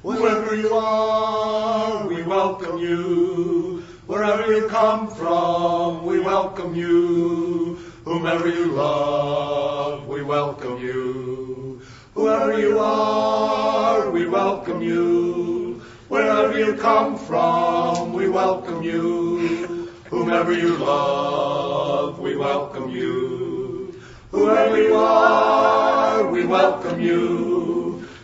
Wherever you are, we welcome you. Wherever you come from, we welcome you. Whomever you love, we welcome you. Whoever you are, we welcome you. Wherever you come from, we welcome you. Whomever you love, we welcome you. Whoever you are, we welcome you.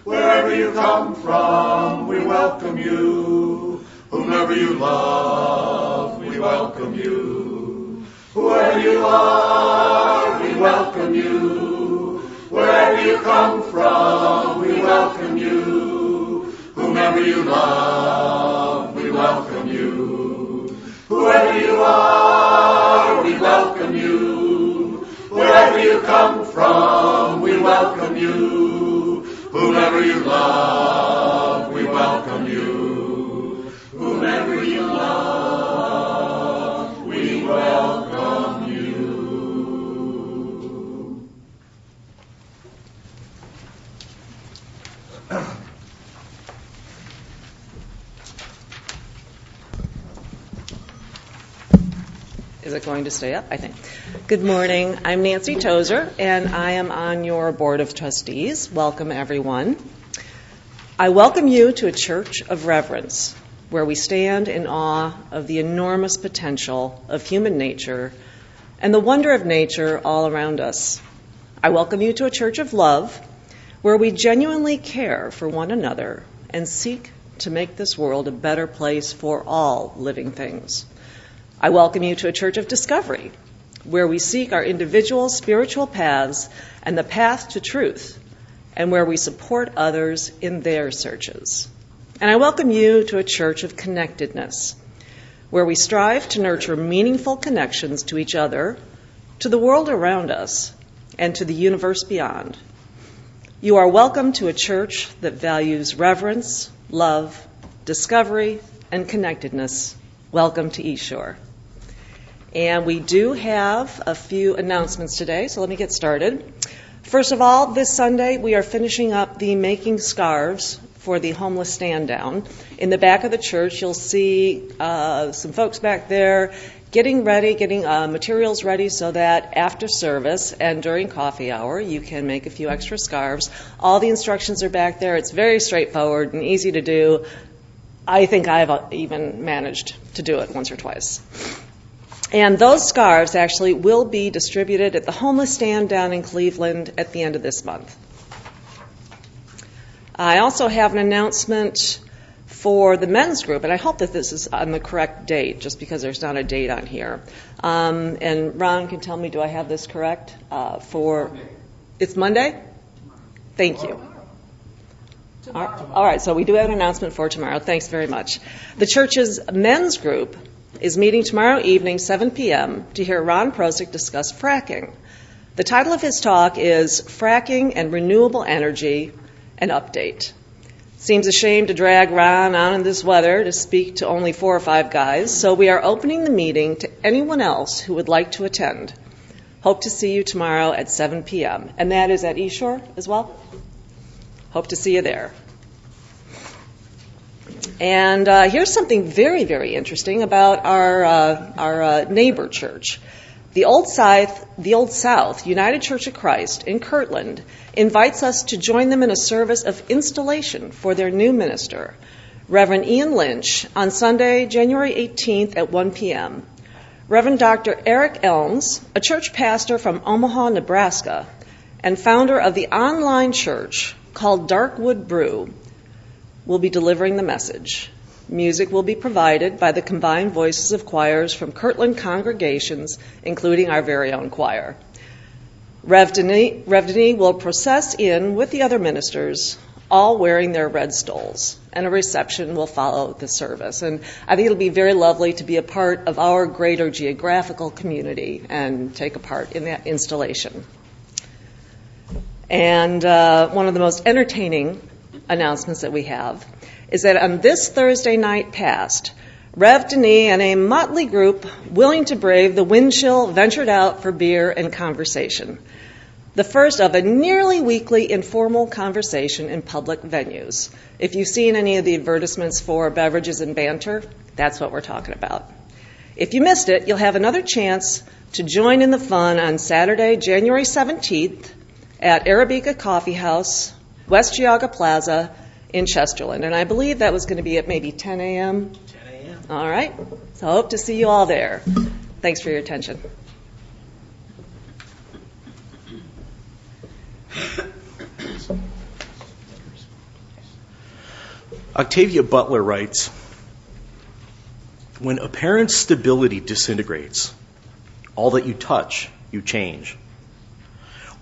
Wherever you come from, we welcome you. Whomever you love, we welcome you. Whoever you are, we welcome you. Wherever you come from, we welcome you. Whomever you love, we welcome you. Whoever you are, we welcome you. Wherever you come from, we welcome you. Whomever you love, we welcome you. Whomever you love, we welcome you. Is it going to stay up? I think. Good morning. I'm Nancy Tozer, and I am on your Board of Trustees. Welcome, everyone. I welcome you to a church of reverence, where we stand in awe of the enormous potential of human nature and the wonder of nature all around us. I welcome you to a church of love, where we genuinely care for one another and seek to make this world a better place for all living things. I welcome you to a church of discovery, where we seek our individual spiritual paths and the path to truth, and where we support others in their searches. And I welcome you to a church of connectedness, where we strive to nurture meaningful connections to each other, to the world around us, and to the universe beyond. You are welcome to a church that values reverence, love, discovery, and connectedness. Welcome to East Shore. And we do have a few announcements today, so let me get started. First of all, this Sunday we are finishing up the making scarves for the homeless stand down. In the back of the church, you'll see some folks back there getting materials ready so that after service and during coffee hour, you can make a few extra scarves. All the instructions are back there. It's very straightforward and easy to do. I think I've even managed to do it once or twice. And those scarves actually will be distributed at the homeless stand down in Cleveland at the end of this month. I also have an announcement for the men's group, and I hope that this is on the correct date, just because there's not a date on here. And Ron can tell me, do I have this correct? It's Monday? Thank you. All right, so we do have an announcement for tomorrow. Thanks very much. The church's men's group is meeting tomorrow evening, 7 p.m., to hear Ron Prosick discuss fracking. The title of his talk is Fracking and Renewable Energy, an Update. Seems a shame to drag Ron on in this weather to speak to only 4 or 5 guys, so we are opening the meeting to anyone else who would like to attend. Hope to see you tomorrow at 7 p.m. And that is at East Shore as well? Hope to see you there. And here's something very, very interesting about our neighbor church. The Old South United Church of Christ in Kirtland invites us to join them in a service of installation for their new minister, Reverend Ian Lynch, on Sunday, January 18th at 1 p.m. Reverend Dr. Eric Elms, a church pastor from Omaha, Nebraska, and founder of the online church called Darkwood Brew, will be delivering the message. Music will be provided by the combined voices of choirs from Kirtland congregations, including our very own choir. Rev Denis will process in with the other ministers, all wearing their red stoles, and a reception will follow the service. And I think it'll be very lovely to be a part of our greater geographical community and take a part in that installation. And one of the most entertaining announcements that we have is that on this Thursday night past, Rev Denis and a motley group willing to brave the wind chill ventured out for beer and conversation. The first of a nearly weekly informal conversation in public venues. If you've seen any of the advertisements for beverages and banter, that's what we're talking about. If you missed it, you'll have another chance to join in the fun on Saturday, January 17th at Arabica Coffee House, West Geauga Plaza in Chesterland. And I believe that was going to be at maybe 10 a.m.? 10 a.m. All right. So I hope to see you all there. Thanks for your attention. Octavia Butler writes, "When apparent stability disintegrates, all that you touch, you change.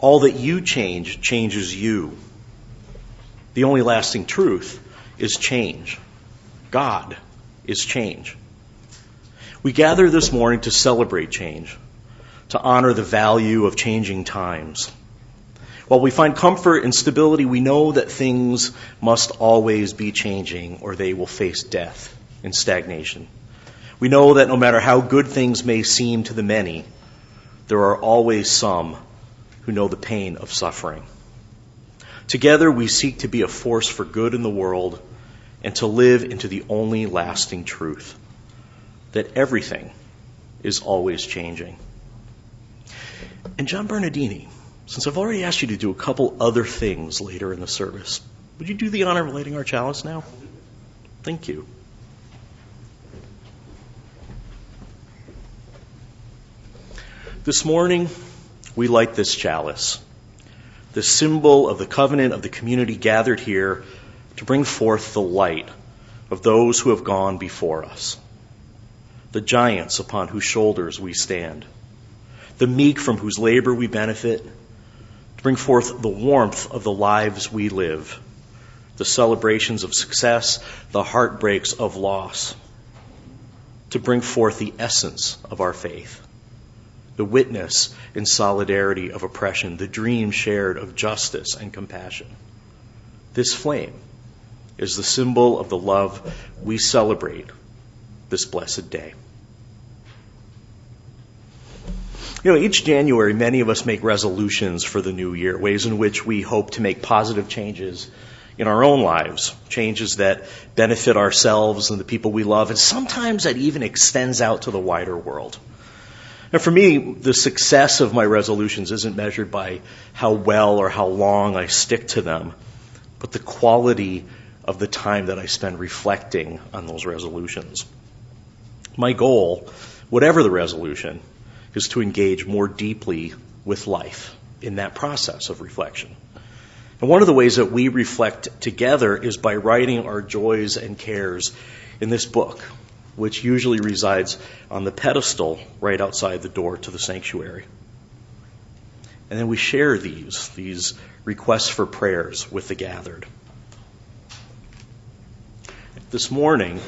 All that you change changes you. The only lasting truth is change. God is change." We gather this morning to celebrate change, to honor the value of changing times. While we find comfort in stability, we know that things must always be changing or they will face death and stagnation. We know that no matter how good things may seem to the many, there are always some who know the pain of suffering. Together we seek to be a force for good in the world and to live into the only lasting truth, that everything is always changing. And John Bernardini, since I've already asked you to do a couple other things later in the service, would you do the honor of lighting our chalice now? Thank you. This morning, we light this chalice, the symbol of the covenant of the community gathered here to bring forth the light of those who have gone before us, the giants upon whose shoulders we stand, the meek from whose labor we benefit, to bring forth the warmth of the lives we live, the celebrations of success, the heartbreaks of loss, to bring forth the essence of our faith, the witness in solidarity of oppression, the dream shared of justice and compassion. This flame is the symbol of the love we celebrate this blessed day. You know, each January, many of us make resolutions for the new year, ways in which we hope to make positive changes in our own lives, changes that benefit ourselves and the people we love, and sometimes that even extends out to the wider world. And for me, the success of my resolutions isn't measured by how well or how long I stick to them, but the quality of the time that I spend reflecting on those resolutions. My goal, whatever the resolution, is to engage more deeply with life in that process of reflection. And one of the ways that we reflect together is by writing our joys and cares in this book, which usually resides on the pedestal right outside the door to the sanctuary. And then we share these requests for prayers with the gathered. This morning,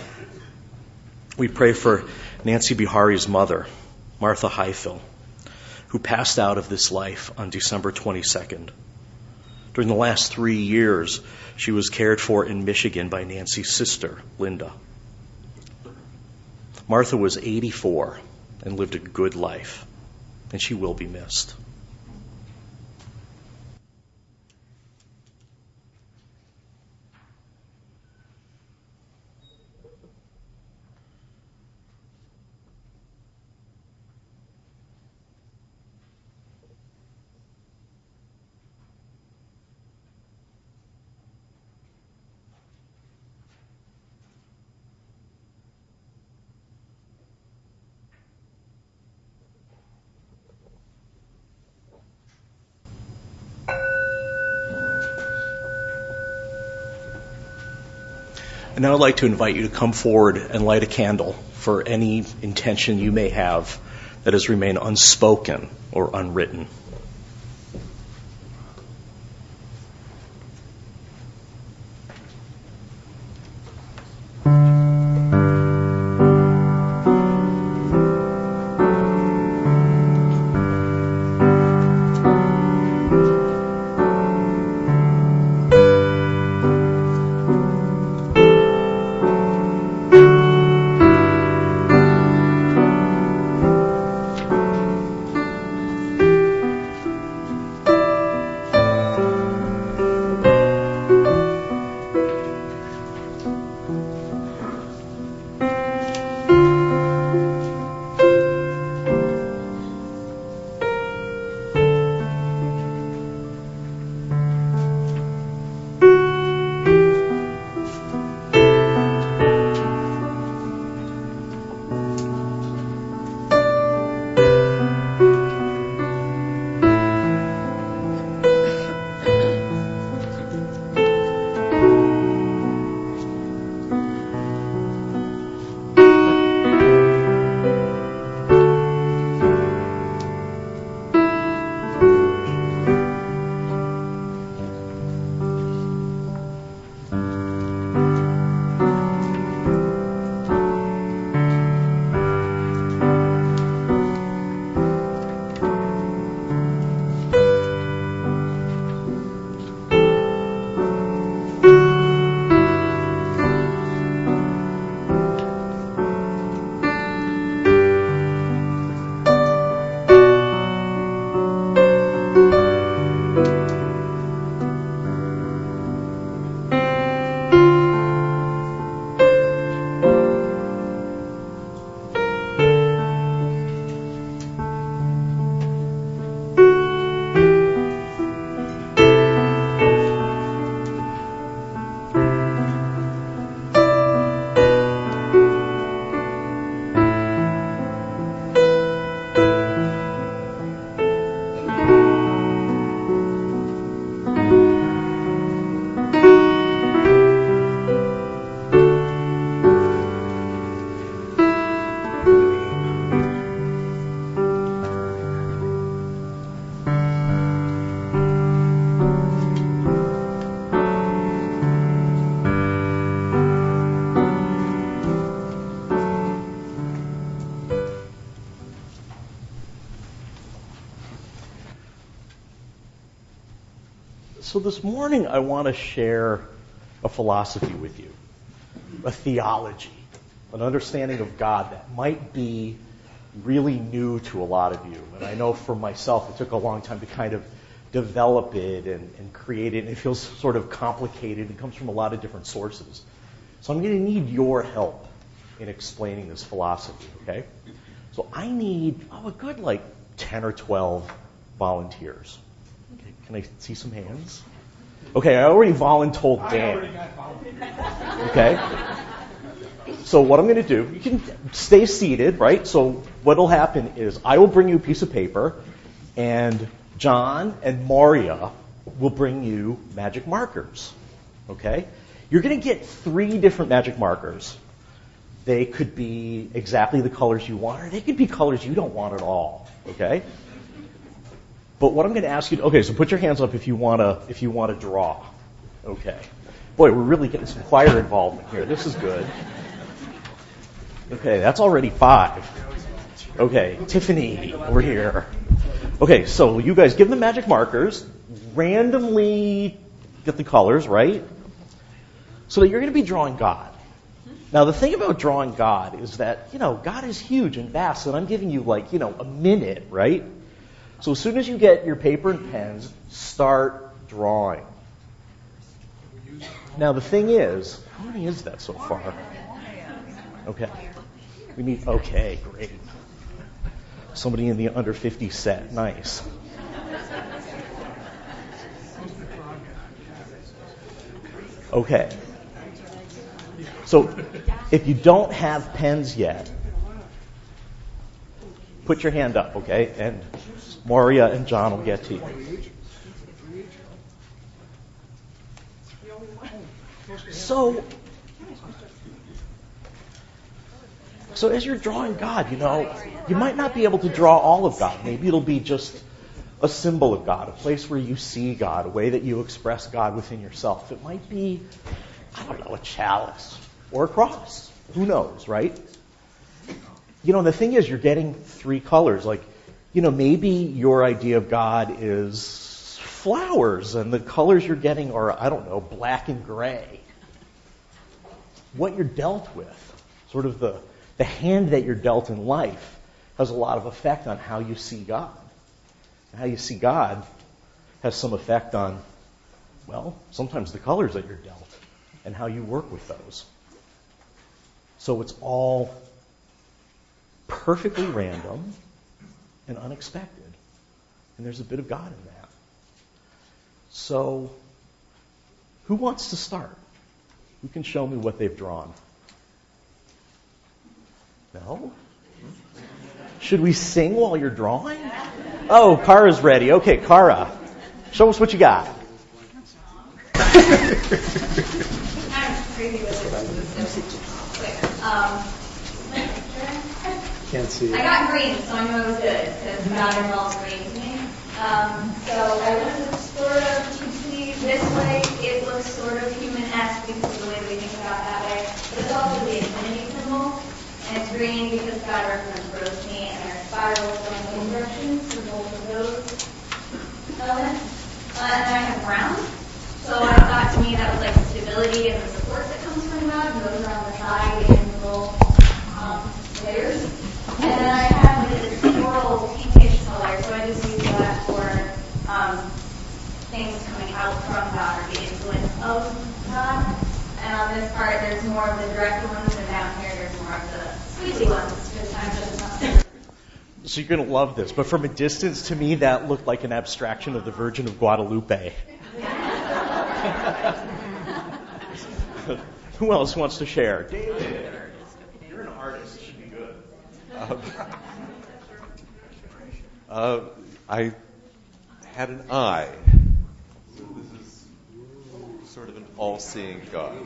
we pray for Nancy Bihari's mother, Martha Heifel, who passed out of this life on December 22nd. During the last 3 years, she was cared for in Michigan by Nancy's sister, Linda. Martha was 84 and lived a good life, and she will be missed. And now I'd like to invite you to come forward and light a candle for any intention you may have that has remained unspoken or unwritten. So this morning I want to share a philosophy with you, a theology, an understanding of God that might be really new to a lot of you. And I know for myself it took a long time to kind of develop it and create it, and it feels sort of complicated. It comes from a lot of different sources. So I'm going to need your help in explaining this philosophy, okay? So I need, a good 10 or 12 volunteers. Okay, can I see some hands? Okay, I already voluntold Dan. Okay? So what I'm going to do, you can stay seated, right? So what'll happen is I will bring you a piece of paper, and John and Maria will bring you magic markers, okay? You're going to get 3 different magic markers. They could be exactly the colors you want, or they could be colors you don't want at all, okay? But what I'm going to ask you, okay, so put your hands up if you want to draw, okay? Boy, we're really getting some choir involvement here. This is good. Okay, that's already 5. Okay, Tiffany, over here. Okay, so you guys give them magic markers, randomly get the colors, right? So that you're going to be drawing God. Now, the thing about drawing God is that, God is huge and vast, and I'm giving you a minute, right? So as soon as you get your paper and pens, start drawing. Now, the thing is, how many is that so far? Okay. Okay, great. Somebody in the under 50 set. Nice. Okay. So if you don't have pens yet, put your hand up, okay? And Maria and John will get to you. So as you're drawing God, you might not be able to draw all of God. Maybe it'll be just a symbol of God, a place where you see God, a way that you express God within yourself. It might be, a chalice or a cross. Who knows, right? The thing is, you're getting 3 colors. Maybe your idea of God is flowers, and the colors you're getting are, black and gray. What you're dealt with, sort of the hand that you're dealt in life, has a lot of effect on how you see God. And how you see God has some effect on, sometimes the colors that you're dealt and how you work with those. So it's all perfectly random and unexpected. And there's a bit of God in that. So who wants to start? Who can show me what they've drawn? No? Should we sing while you're drawing? Oh, Kara's ready. Okay, Kara, show us what you got. Can't see it. I got green, so I knew it was good, because God involves green to me. So I wanted to sort of, you see, this way, it looks sort of human-esque because of the way we think about it that way. But it's also the infinity symbol, and it's green because God represents growth to me, and there's spirals going both directions for both of those elements. And then I have brown. So I thought to me that was like the stability and the support that comes from God, and those are on the side in little layers. And then I have this floral pinkish color, so I just use that for things coming out from God or the influence of God. And on this part, there's more of the direct ones, and down here, there's more of the squeezy ones. So you're going to love this, but from a distance, to me, that looked like an abstraction of the Virgin of Guadalupe. Who else wants to share? David, you're an artist. It should be good. I had an eye. So this is sort of an all-seeing God.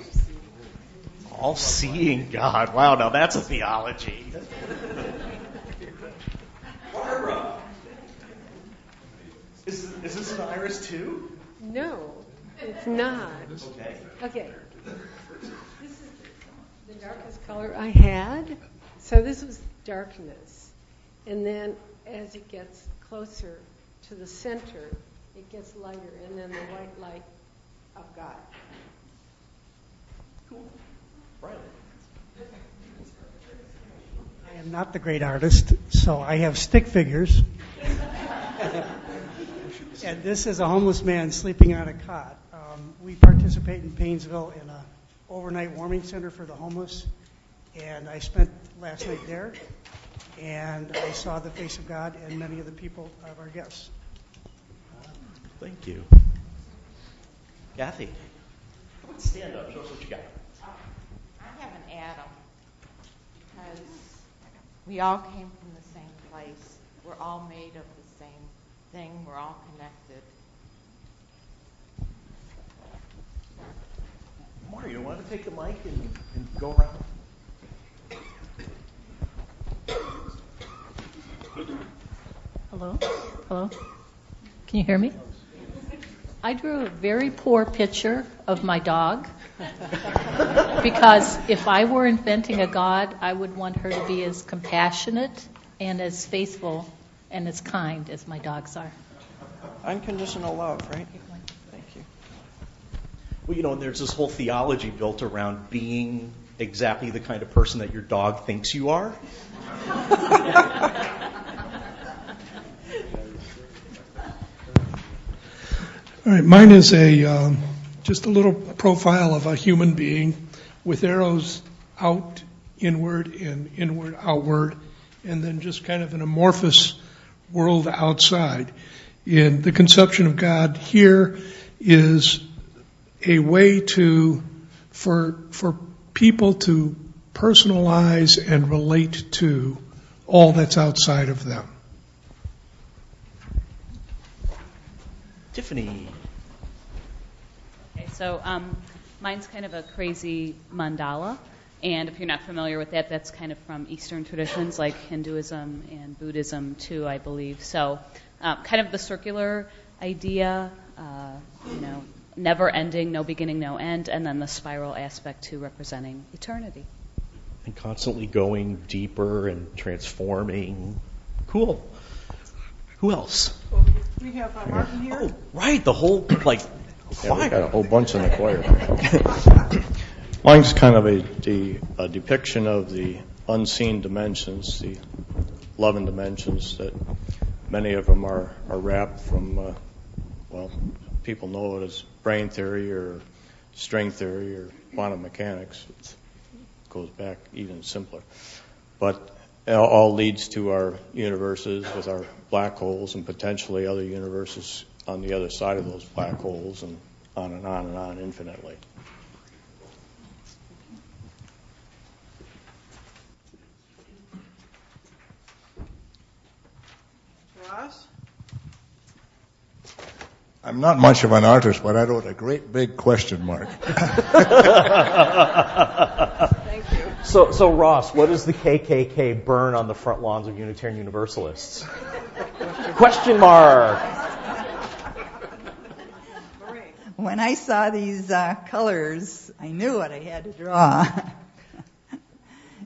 All-seeing God. Wow, now that's a theology. Barbara, is this an iris too? No, it's not. Okay. Okay. This is the darkest color I had. So this was darkness. And then as it gets closer to the center, it gets lighter, and then the white light of God. I am not the great artist, so I have stick figures. And this is a homeless man sleeping on a cot. We participate in Paynesville in an overnight warming center for the homeless. And I spent last night there, and I saw the face of God and many of the people of our guests. Thank you. Kathy, how about stand up? Show us what you got. I have an atom because we all came from the same place. We're all made of the same thing. We're all connected. Mario, you want to take the mic and go around? Hello? Hello? Can you hear me? I drew a very poor picture of my dog because if I were inventing a God, I would want her to be as compassionate and as faithful and as kind as my dogs are. Unconditional love, right? Thank you. Well, you know, there's this whole theology built around being exactly the kind of person that your dog thinks you are. All right, mine is just a little profile of a human being with arrows out, inward, and inward, outward, and then just kind of an amorphous world outside. And the conception of God here is a way for people to personalize and relate to all that's outside of them. Tiffany. Okay, so mine's kind of a crazy mandala, and if you're not familiar with that, that's kind of from Eastern traditions like Hinduism and Buddhism too, I believe. So kind of the circular idea, never ending, no beginning, no end, and then the spiral aspect too, representing eternity. And constantly going deeper and transforming. Cool. Who else? We have Martin here. Oh, right, the whole, choir. We got a whole bunch in the choir. Mine's kind of a depiction of the unseen dimensions, the 11 dimensions that many of them are wrapped from, people know it as brain theory or string theory or quantum mechanics. It goes back even simpler. But it all leads to our universes with our black holes and potentially other universes on the other side of those black holes, and on and on and on infinitely. Ross? I'm not much of an artist, but I wrote a great big question mark. Thank you. So Ross, what does the KKK burn on the front lawns of Unitarian Universalists? Question mark. When I saw these colors, I knew what I had to draw.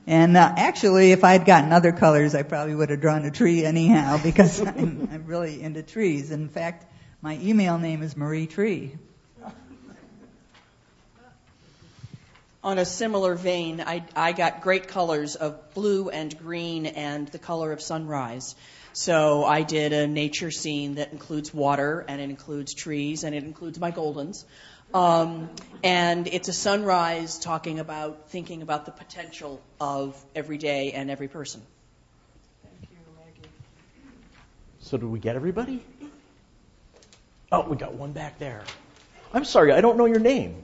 And actually, if I had gotten other colors, I probably would have drawn a tree anyhow, because I'm really into trees. In fact, my email name is Marie Tree. On a similar vein, I got great colors of blue and green and the color of sunrise. So I did a nature scene that includes water, and it includes trees, and it includes my goldens. And it's a sunrise thinking about the potential of every day and every person. Thank you, Maggie. So did we get everybody? Oh, we got one back there. I'm sorry, I don't know your name.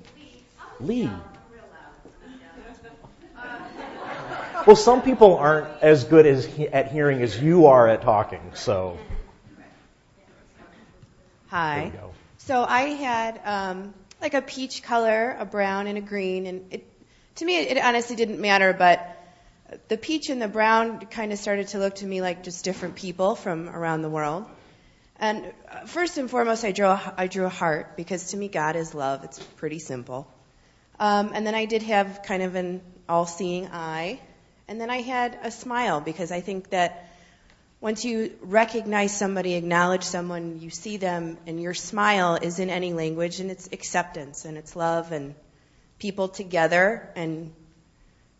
Lee. Well, some people aren't as good at hearing as you are at talking, so. Hi. So I had like a peach color, a brown, and a green, and to me it honestly didn't matter, but the peach and the brown kind of started to look to me like just different people from around the world. And first and foremost, I drew a heart, because to me God is love. It's pretty simple. And then I did have kind of an all-seeing eye. And then I had a smile, because I think that once you recognize somebody, acknowledge someone, you see them, and your smile is in any language, and it's acceptance, and it's love, and people together, and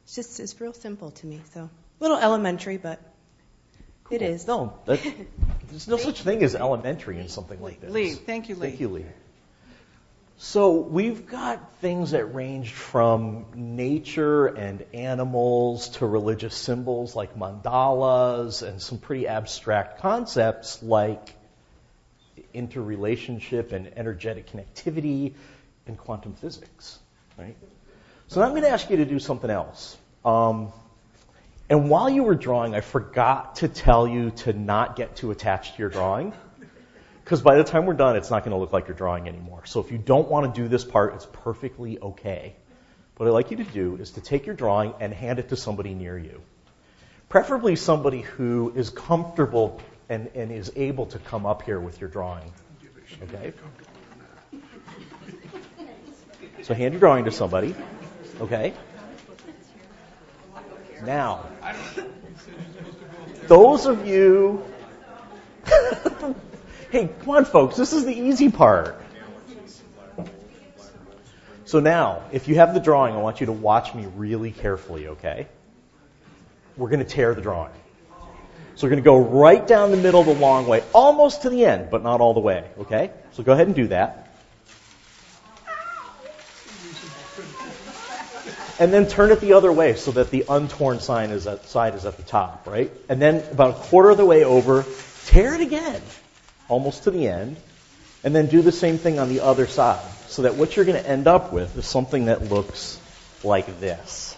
it's real simple to me. So, a little elementary, but it is. No, there's no such thing as elementary in something like this. Lee, thank you, Lee. Thank you, Lee. So we've got things that range from nature and animals to religious symbols like mandalas and some pretty abstract concepts like interrelationship and energetic connectivity and quantum physics, right? So now I'm going to ask you to do something else. And while you were drawing, I forgot to tell you to not get too attached to your drawing. Because by the time we're done, it's not going to look like you're drawing anymore. So if you don't want to do this part, it's perfectly okay. What I'd like you to do is to take your drawing and hand it to somebody near you. Preferably somebody who is comfortable and is able to come up here with your drawing. Okay? So hand your drawing to somebody. Okay? Now, those of you... Hey, come on, folks. This is the easy part. So now, if you have the drawing, I want you to watch me really carefully, okay? We're going to tear the drawing. So we're going to go right down the middle the long way, almost to the end, but not all the way, okay? So go ahead and do that. And then turn it the other way so that the untorn side is at the top, right? And then about a quarter of the way over, tear it again. Almost to the end, and then do the same thing on the other side, so that what you're going to end up with is something that looks like this.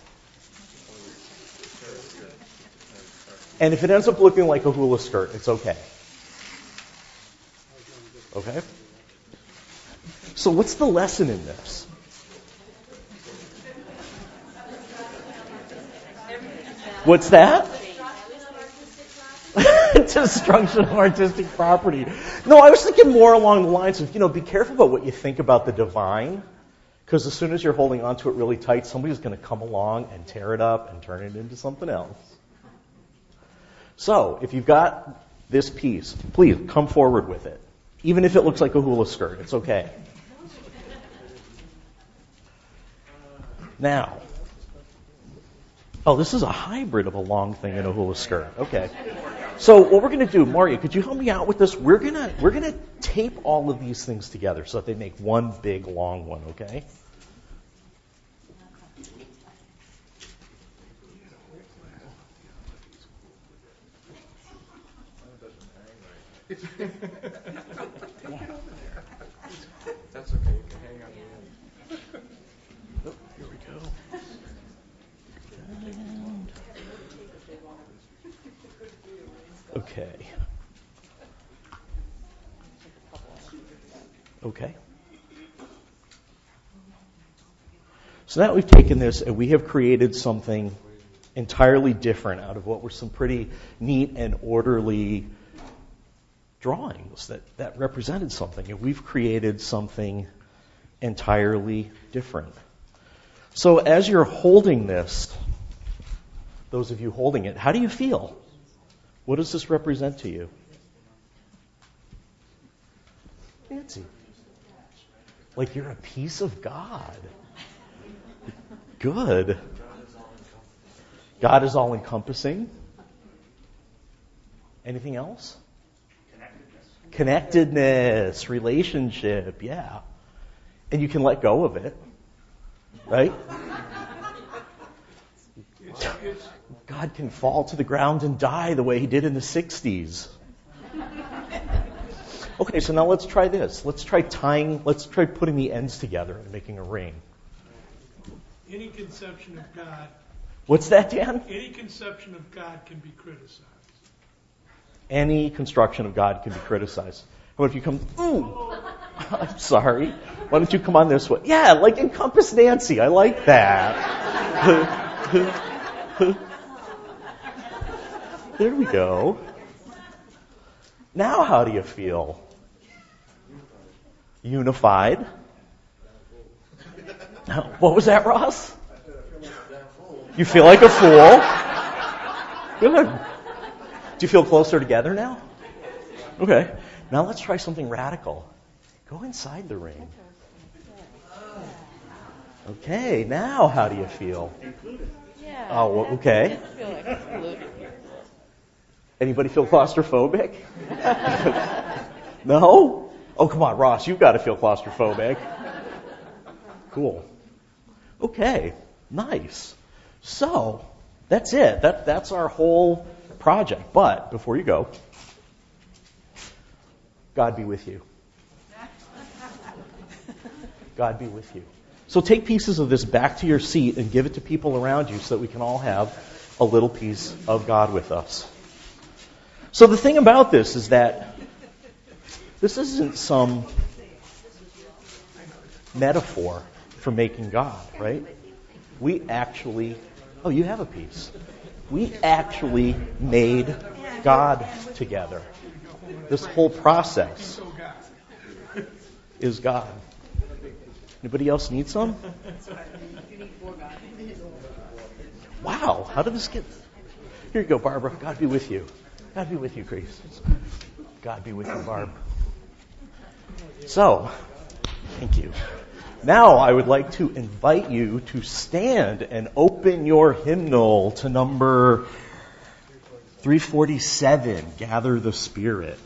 And if it ends up looking like a hula skirt, it's okay. Okay? So what's the lesson in this? What's that? Destruction of artistic property. No, I was thinking more along the lines of, be careful about what you think about the divine, because as soon as you're holding onto it really tight, somebody's going to come along and tear it up and turn it into something else. So, if you've got this piece, please come forward with it. Even if it looks like a hula skirt, it's okay. Now, this is a hybrid of a long thing and a hula skirt. Okay. So what we're going to do, Mario, could you help me out with this? We're gonna tape all of these things together so that they make one big long one, okay? That's okay. You can hang on the end. Oh, here we go. Okay. Okay. So now we've taken this and we have created something entirely different out of what were some pretty neat and orderly drawings that represented something. And we've created something entirely different. So as you're holding this, those of you holding it, how do you feel? What does this represent to you? Nancy. Like you're a piece of God. Good. God is all-encompassing. Anything else? Connectedness, relationship, yeah. And you can let go of it, right? God can fall to the ground and die the way he did in the 60s. Okay, so now let's try this. Let's try putting the ends together and making a ring. Any conception of God. What's that, Dan? Any conception of God can be criticized. Any construction of God can be criticized. How about if you come, I'm sorry. Why don't you come on this way? Yeah, like encompass Nancy. I like that. There we go. Now how do you feel? Unified. What was that, Ross? You feel like a fool? Good. Do you feel closer together now? Okay. Now let's try something radical. Go inside the ring. Okay, now how do you feel? Yeah. Oh, okay. I feel like included. Anybody feel claustrophobic? No? Oh, come on, Ross, you've got to feel claustrophobic. Cool. Okay, nice. So, that's it. That's our whole project. But, before you go, God be with you. God be with you. So take pieces of this back to your seat and give it to people around you so that we can all have a little piece of God with us. So the thing about this is that this isn't some metaphor for making God, right? We actually, oh, you have a piece. We actually made God together. This whole process is God. Anybody else need some? Wow, how did this get... Here you go, Barbara. God be with you. God be with you, Grace. God be with you, Barb. So, thank you. Now I would like to invite you to stand and open your hymnal to number 347, Gather the Spirit.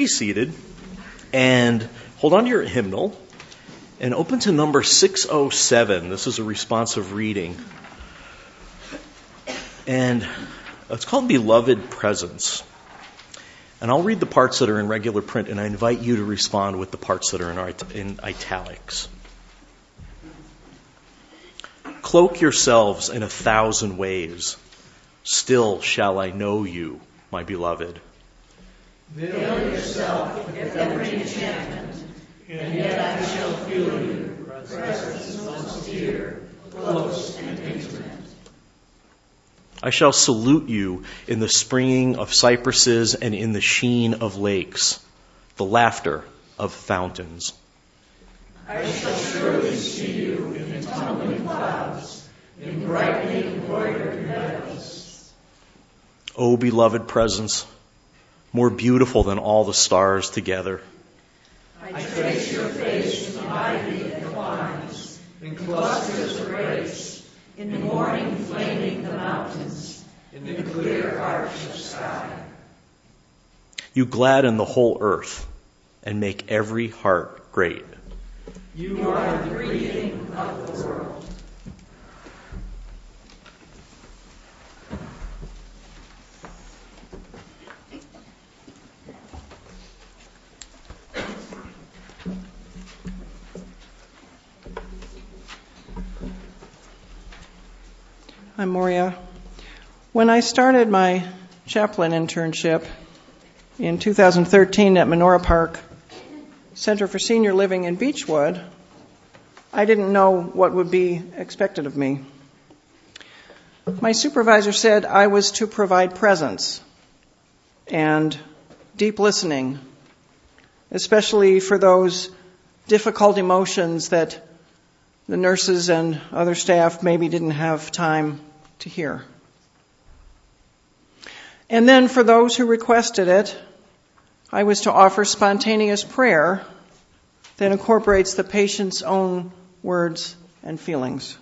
Seated and hold on to your hymnal and open to number 607. This is a responsive reading. And it's called Beloved Presence. And I'll read the parts that are in regular print, and I invite you to respond with the parts that are in italics. Cloak yourselves in 1,000 ways. Still shall I know you, my beloved. Veil yourself with every enchantment, and yet I shall feel your presence most dear, close and intimate. I shall salute you in the springing of cypresses and in the sheen of lakes, the laughter of fountains. I shall surely see you in tumbling clouds, in brightly embroidered meadows. O beloved presence, more beautiful than all the stars together. I trace your face in ivy that climbs, in clusters of grace, in the morning flaming the mountains, in the clear arch of sky. You gladden the whole earth and make every heart great. You are the breathing of the world. I'm Moria. When I started my chaplain internship in 2013 at Menorah Park Center for Senior Living in Beechwood, I didn't know what would be expected of me. My supervisor said I was to provide presence and deep listening, especially for those difficult emotions that the nurses and other staff maybe didn't have time to hear. And then for those who requested it, I was to offer spontaneous prayer that incorporates the patient's own words and feelings.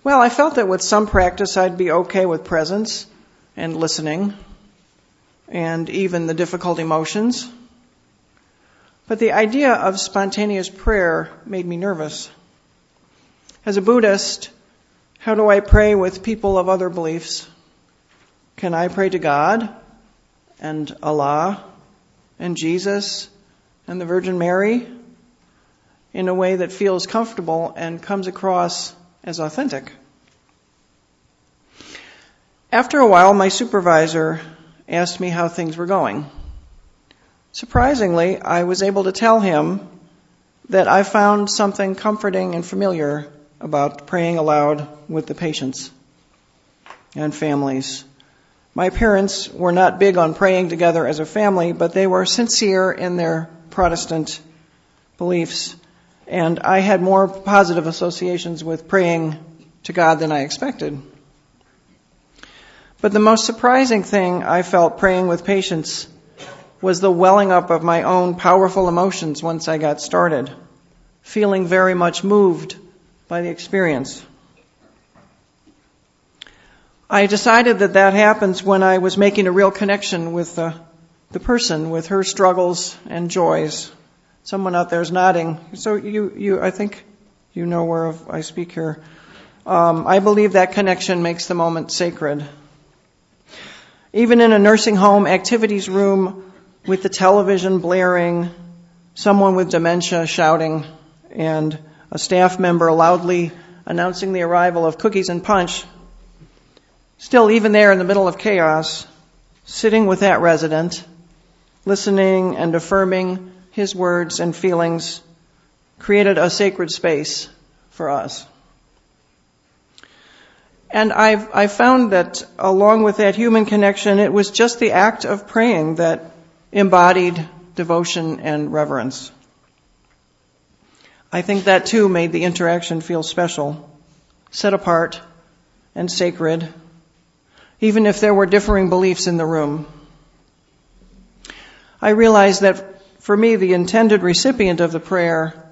Well, I felt that with some practice I'd be okay with presence and listening and even the difficult emotions. But the idea of spontaneous prayer made me nervous. As a Buddhist, how do I pray with people of other beliefs? Can I pray to God and Allah and Jesus and the Virgin Mary in a way that feels comfortable and comes across as authentic? After a while, my supervisor asked me how things were going. Surprisingly, I was able to tell him that I found something comforting and familiar about praying aloud with the patients and families. My parents were not big on praying together as a family, but they were sincere in their Protestant beliefs, and I had more positive associations with praying to God than I expected. But the most surprising thing I felt praying with patients was the welling up of my own powerful emotions once I got started, feeling very much moved by the experience. I decided that happens when I was making a real connection with the person, with her struggles and joys. Someone out there is nodding. So I think you know where I speak here. I believe that connection makes the moment sacred. Even in a nursing home activities room with the television blaring, someone with dementia shouting, and a staff member loudly announcing the arrival of cookies and punch, still, even there in the middle of chaos, sitting with that resident, listening and affirming his words and feelings, created a sacred space for us. And I found that along with that human connection, it was just the act of praying that embodied devotion and reverence. I think that too made the interaction feel special, set apart, and sacred, even if there were differing beliefs in the room. I realized that for me, the intended recipient of the prayer,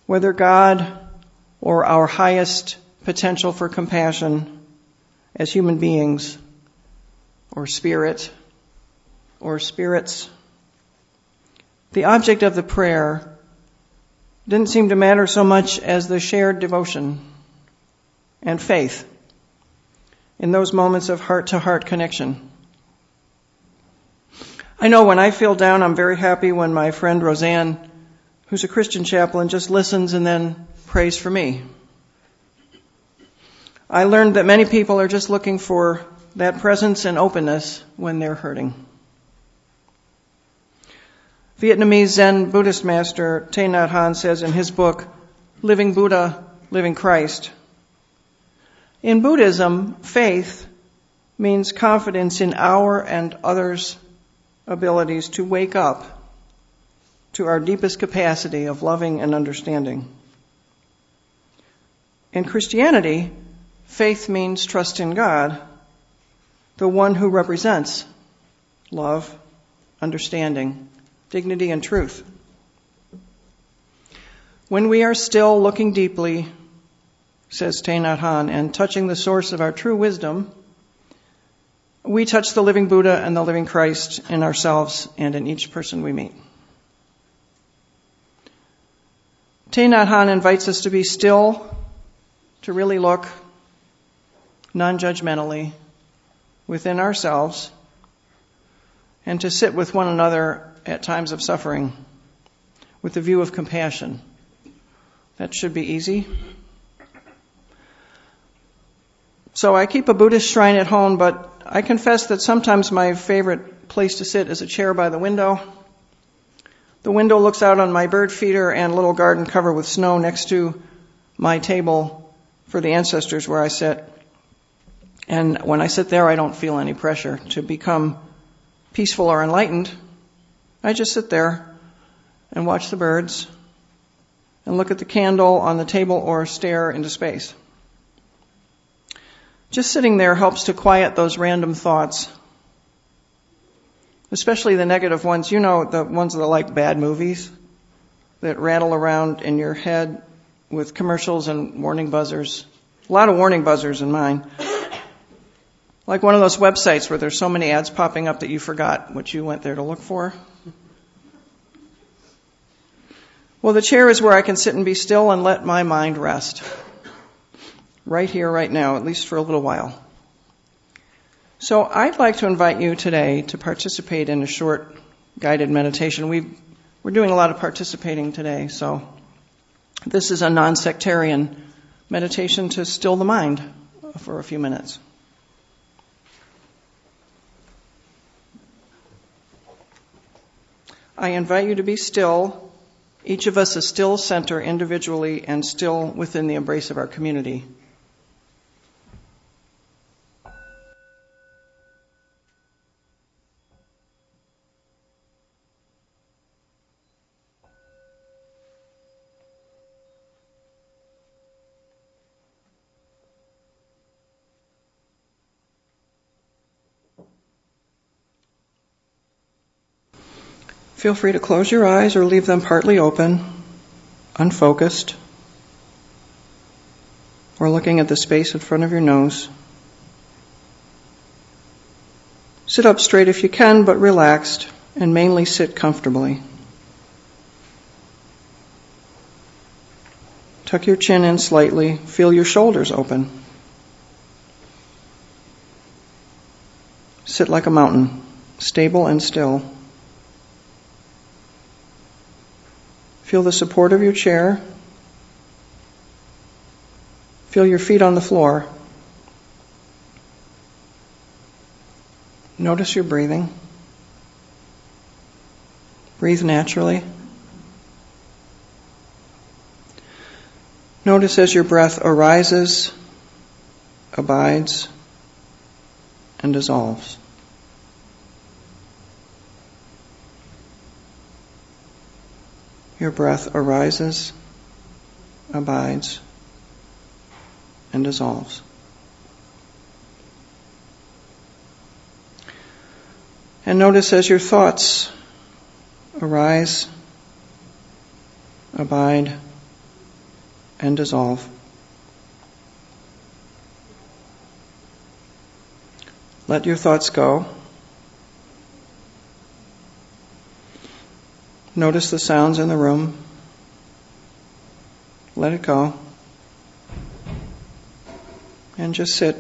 whether God or our highest potential for compassion as human beings, or spirit, or spirits, the object of the prayer didn't seem to matter so much as the shared devotion and faith in those moments of heart-to-heart connection. I know when I feel down, I'm very happy when my friend Roseanne, who's a Christian chaplain, just listens and then prays for me. I learned that many people are just looking for that presence and openness when they're hurting. Vietnamese Zen Buddhist master Thich Nhat Hanh says in his book, Living Buddha, Living Christ, in Buddhism, faith means confidence in our and others' abilities to wake up to our deepest capacity of loving and understanding. In Christianity, faith means trust in God, the one who represents love, understanding, dignity, and truth. When we are still looking deeply, says Thich Nhat Hanh, and touching the source of our true wisdom, we touch the living Buddha and the living Christ in ourselves and in each person we meet. Thich Nhat Hanh invites us to be still, to really look non-judgmentally within ourselves, and to sit with one another at times of suffering with the view of compassion. That should be easy. So I keep a Buddhist shrine at home, but I confess that sometimes my favorite place to sit is a chair by the window. The window looks out on my bird feeder and little garden covered with snow next to my table for the ancestors where I sit. And when I sit there, I don't feel any pressure to become peaceful or enlightened. I just sit there and watch the birds and look at the candle on the table or stare into space. Just sitting there helps to quiet those random thoughts, especially the negative ones. You know, the ones that are like bad movies that rattle around in your head with commercials and warning buzzers. A lot of warning buzzers in mine. Like one of those websites where there's so many ads popping up that you forgot what you went there to look for. Well, the chair is where I can sit and be still and let my mind rest. Right here, right now, at least for a little while. So I'd like to invite you today to participate in a short guided meditation. We're doing a lot of participating today, so this is a non-sectarian meditation to still the mind for a few minutes. I invite you to be still, each of us a still center individually and still within the embrace of our community. Feel free to close your eyes or leave them partly open, unfocused, or looking at the space in front of your nose. Sit up straight if you can, but relaxed, and mainly sit comfortably. Tuck your chin in slightly. Feel your shoulders open. Sit like a mountain, stable and still. Feel the support of your chair. Feel your feet on the floor. Notice your breathing. Breathe naturally. Notice as your breath arises, abides, and dissolves. Your breath arises, abides, and dissolves. And notice as your thoughts arise, abide, and dissolve. Let your thoughts go. Notice the sounds in the room. Let it go. And just sit.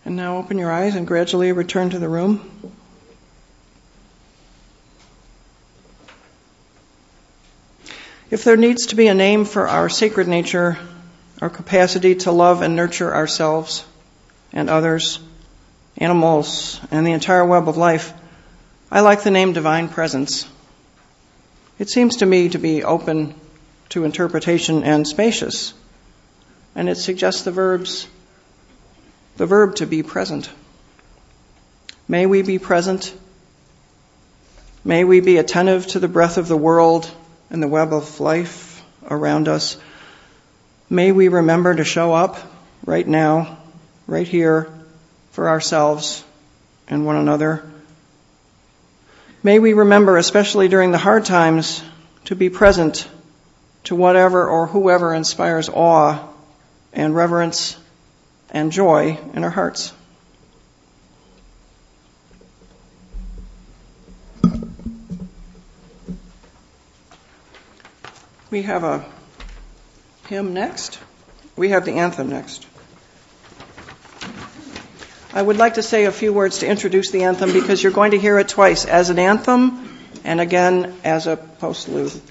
And now open your eyes and gradually return to the room. If there needs to be a name for our sacred nature, our capacity to love and nurture ourselves and others, animals, and the entire web of life, I like the name Divine Presence. It seems to me to be open to interpretation and spacious, and it suggests the verb to be present. May we be present. May we be attentive to the breath of the world and the web of life around us. May we remember to show up right now, right here, for ourselves and one another. May we remember, especially during the hard times, to be present to whatever or whoever inspires awe and reverence and joy in our hearts. We have a hymn next. We have the anthem next. I would like to say a few words to introduce the anthem because you're going to hear it twice, as an anthem and again as a postlude.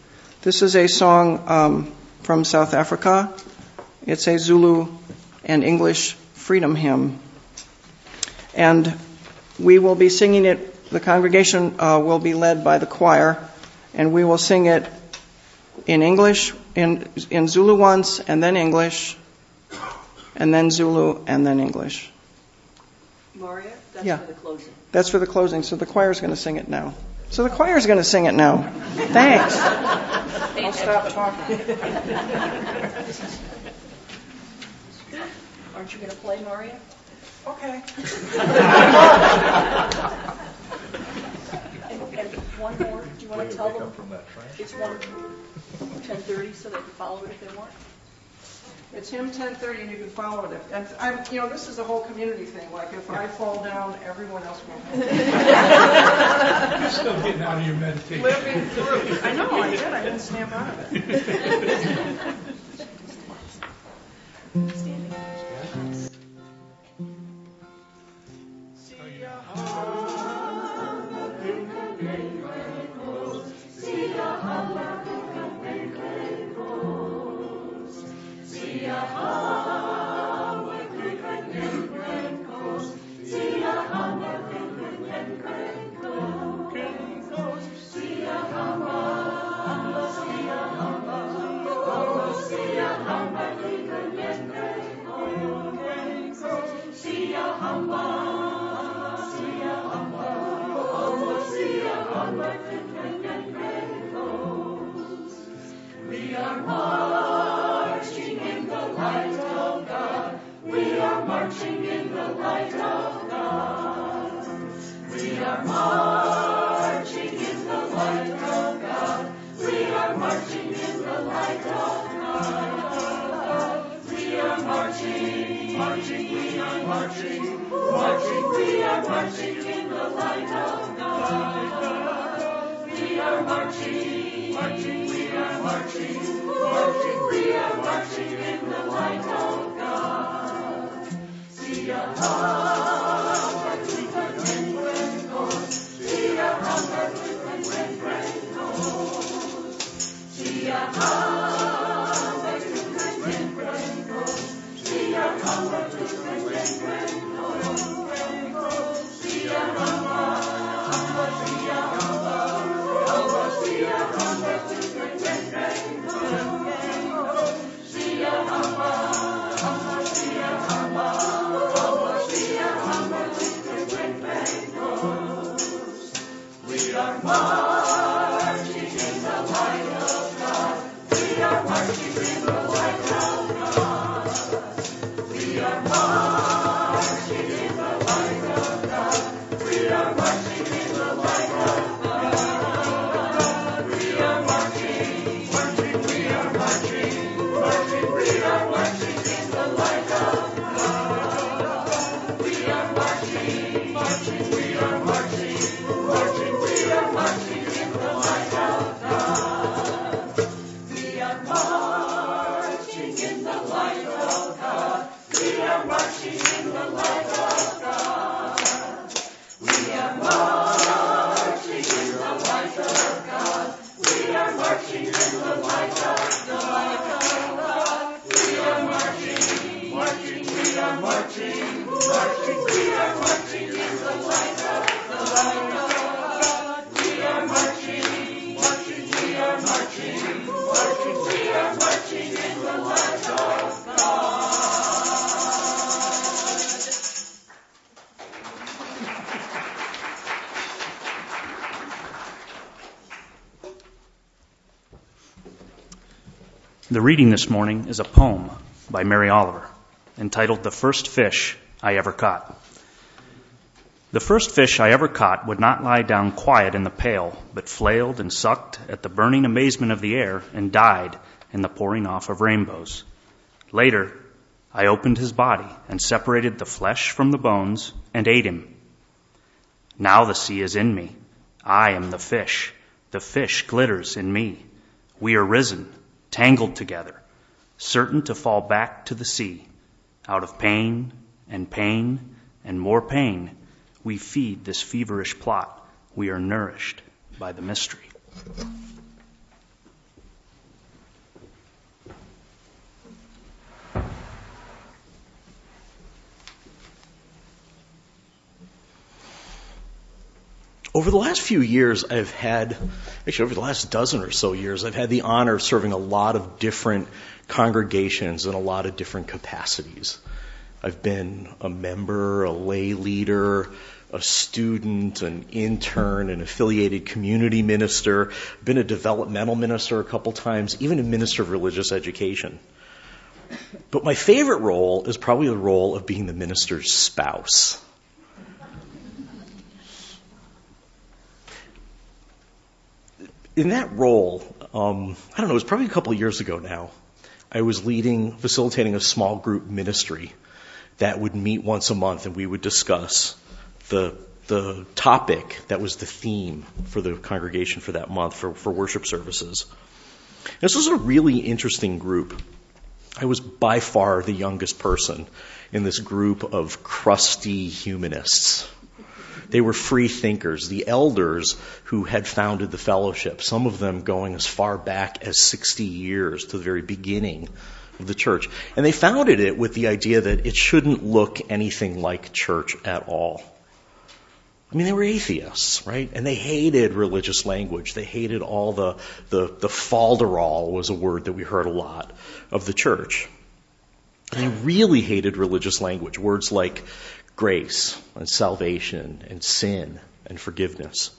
This is a song from South Africa. It's a Zulu and English freedom hymn. And we will be singing it, the congregation will be led by the choir, and we will sing it in English, in Zulu once, and then English, and then Zulu, and then English. Maria, that's Yeah. for the closing. That's for the closing, so the choir's going to sing it now. So the choir's going to sing it now. Thanks. I'll stop talking. Aren't you going to play, Maria? Okay. And one more. Do you want to tell them? It's 10:30, so they can follow it if they want. It's hymn 1030, and you can follow it. And this is a whole community thing. Like, if I fall down, everyone else will help. You're still getting out of your meditation. Living through. I know, I did. I didn't snap out of it. We are marching in the light of God. We are marching in the light of God. We are marching in the light of God. We are marching in the light of God. We are marching, marching, we are marching, marching, we are marching in the light of God. We are marching, marching, we are marching, marching, we are marching in the light of God. See a hammer, twinkle, twinkle, see a hammer, twinkle, twinkle, see a hammer, twinkle, twinkle, see a hammer, twinkle, twinkle, see a hammer, see a hammer. See a The reading this morning is a poem by Mary Oliver entitled The First Fish I Ever Caught. The first fish I ever caught would not lie down quiet in the pail, but flailed and sucked at the burning amazement of the air and died in the pouring off of rainbows. Later, I opened his body and separated the flesh from the bones and ate him. Now the sea is in me. I am the fish. The fish glitters in me. We are risen, tangled together, certain to fall back to the sea. Out of pain and more pain, we feed this feverish plot. We are nourished by the mystery. Over the last few years, over the last dozen or so years, I've had the honor of serving a lot of different congregations in a lot of different capacities. I've been a member, a lay leader, a student, an intern, an affiliated community minister, been a developmental minister a couple times, even a minister of religious education. But my favorite role is probably the role of being the minister's spouse. In that role, I don't know, it was probably a couple of years ago now, I was facilitating a small group ministry that would meet once a month, and we would discuss the topic that was the theme for the congregation for that month for worship services. This was a really interesting group. I was by far the youngest person in this group of crusty humanists. They were free thinkers, the elders who had founded the fellowship, some of them going as far back as 60 years to the very beginning of the church. And they founded it with the idea that it shouldn't look anything like church at all. I mean, they were atheists, right? And they hated religious language. They hated all the falderall was a word that we heard a lot of the church. And they really hated religious language, words like grace and salvation and sin and forgiveness.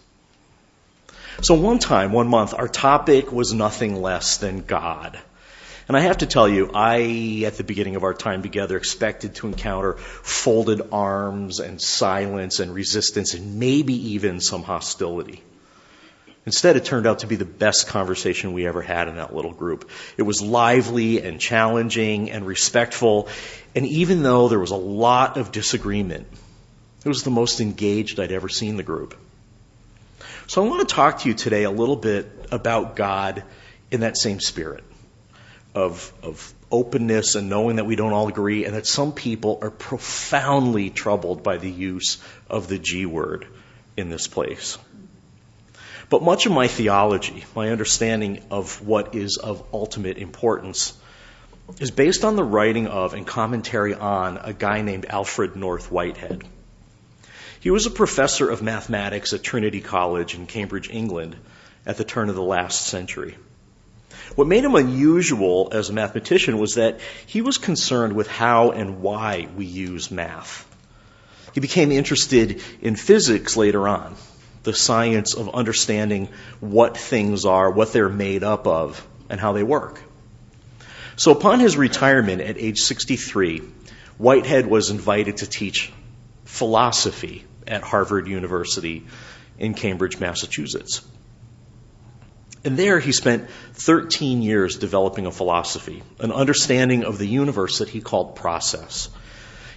So one month, our topic was nothing less than God. And I have to tell you, at the beginning of our time together, expected to encounter folded arms and silence and resistance and maybe even some hostility. Instead, it turned out to be the best conversation we ever had in that little group. It was lively and challenging and respectful, and even though there was a lot of disagreement, it was the most engaged I'd ever seen the group. So I want to talk to you today a little bit about God in that same spirit of openness and knowing that we don't all agree, and that some people are profoundly troubled by the use of the G word in this place. But much of my theology, my understanding of what is of ultimate importance, is based on the writing of and commentary on a guy named Alfred North Whitehead. He was a professor of mathematics at Trinity College in Cambridge, England, at the turn of the last century. What made him unusual as a mathematician was that he was concerned with how and why we use math. He became interested in physics later on, the science of understanding what things are, what they're made up of, and how they work. So upon his retirement at age 63, Whitehead was invited to teach philosophy at Harvard University in Cambridge, Massachusetts. And there he spent 13 years developing a philosophy, an understanding of the universe that he called process.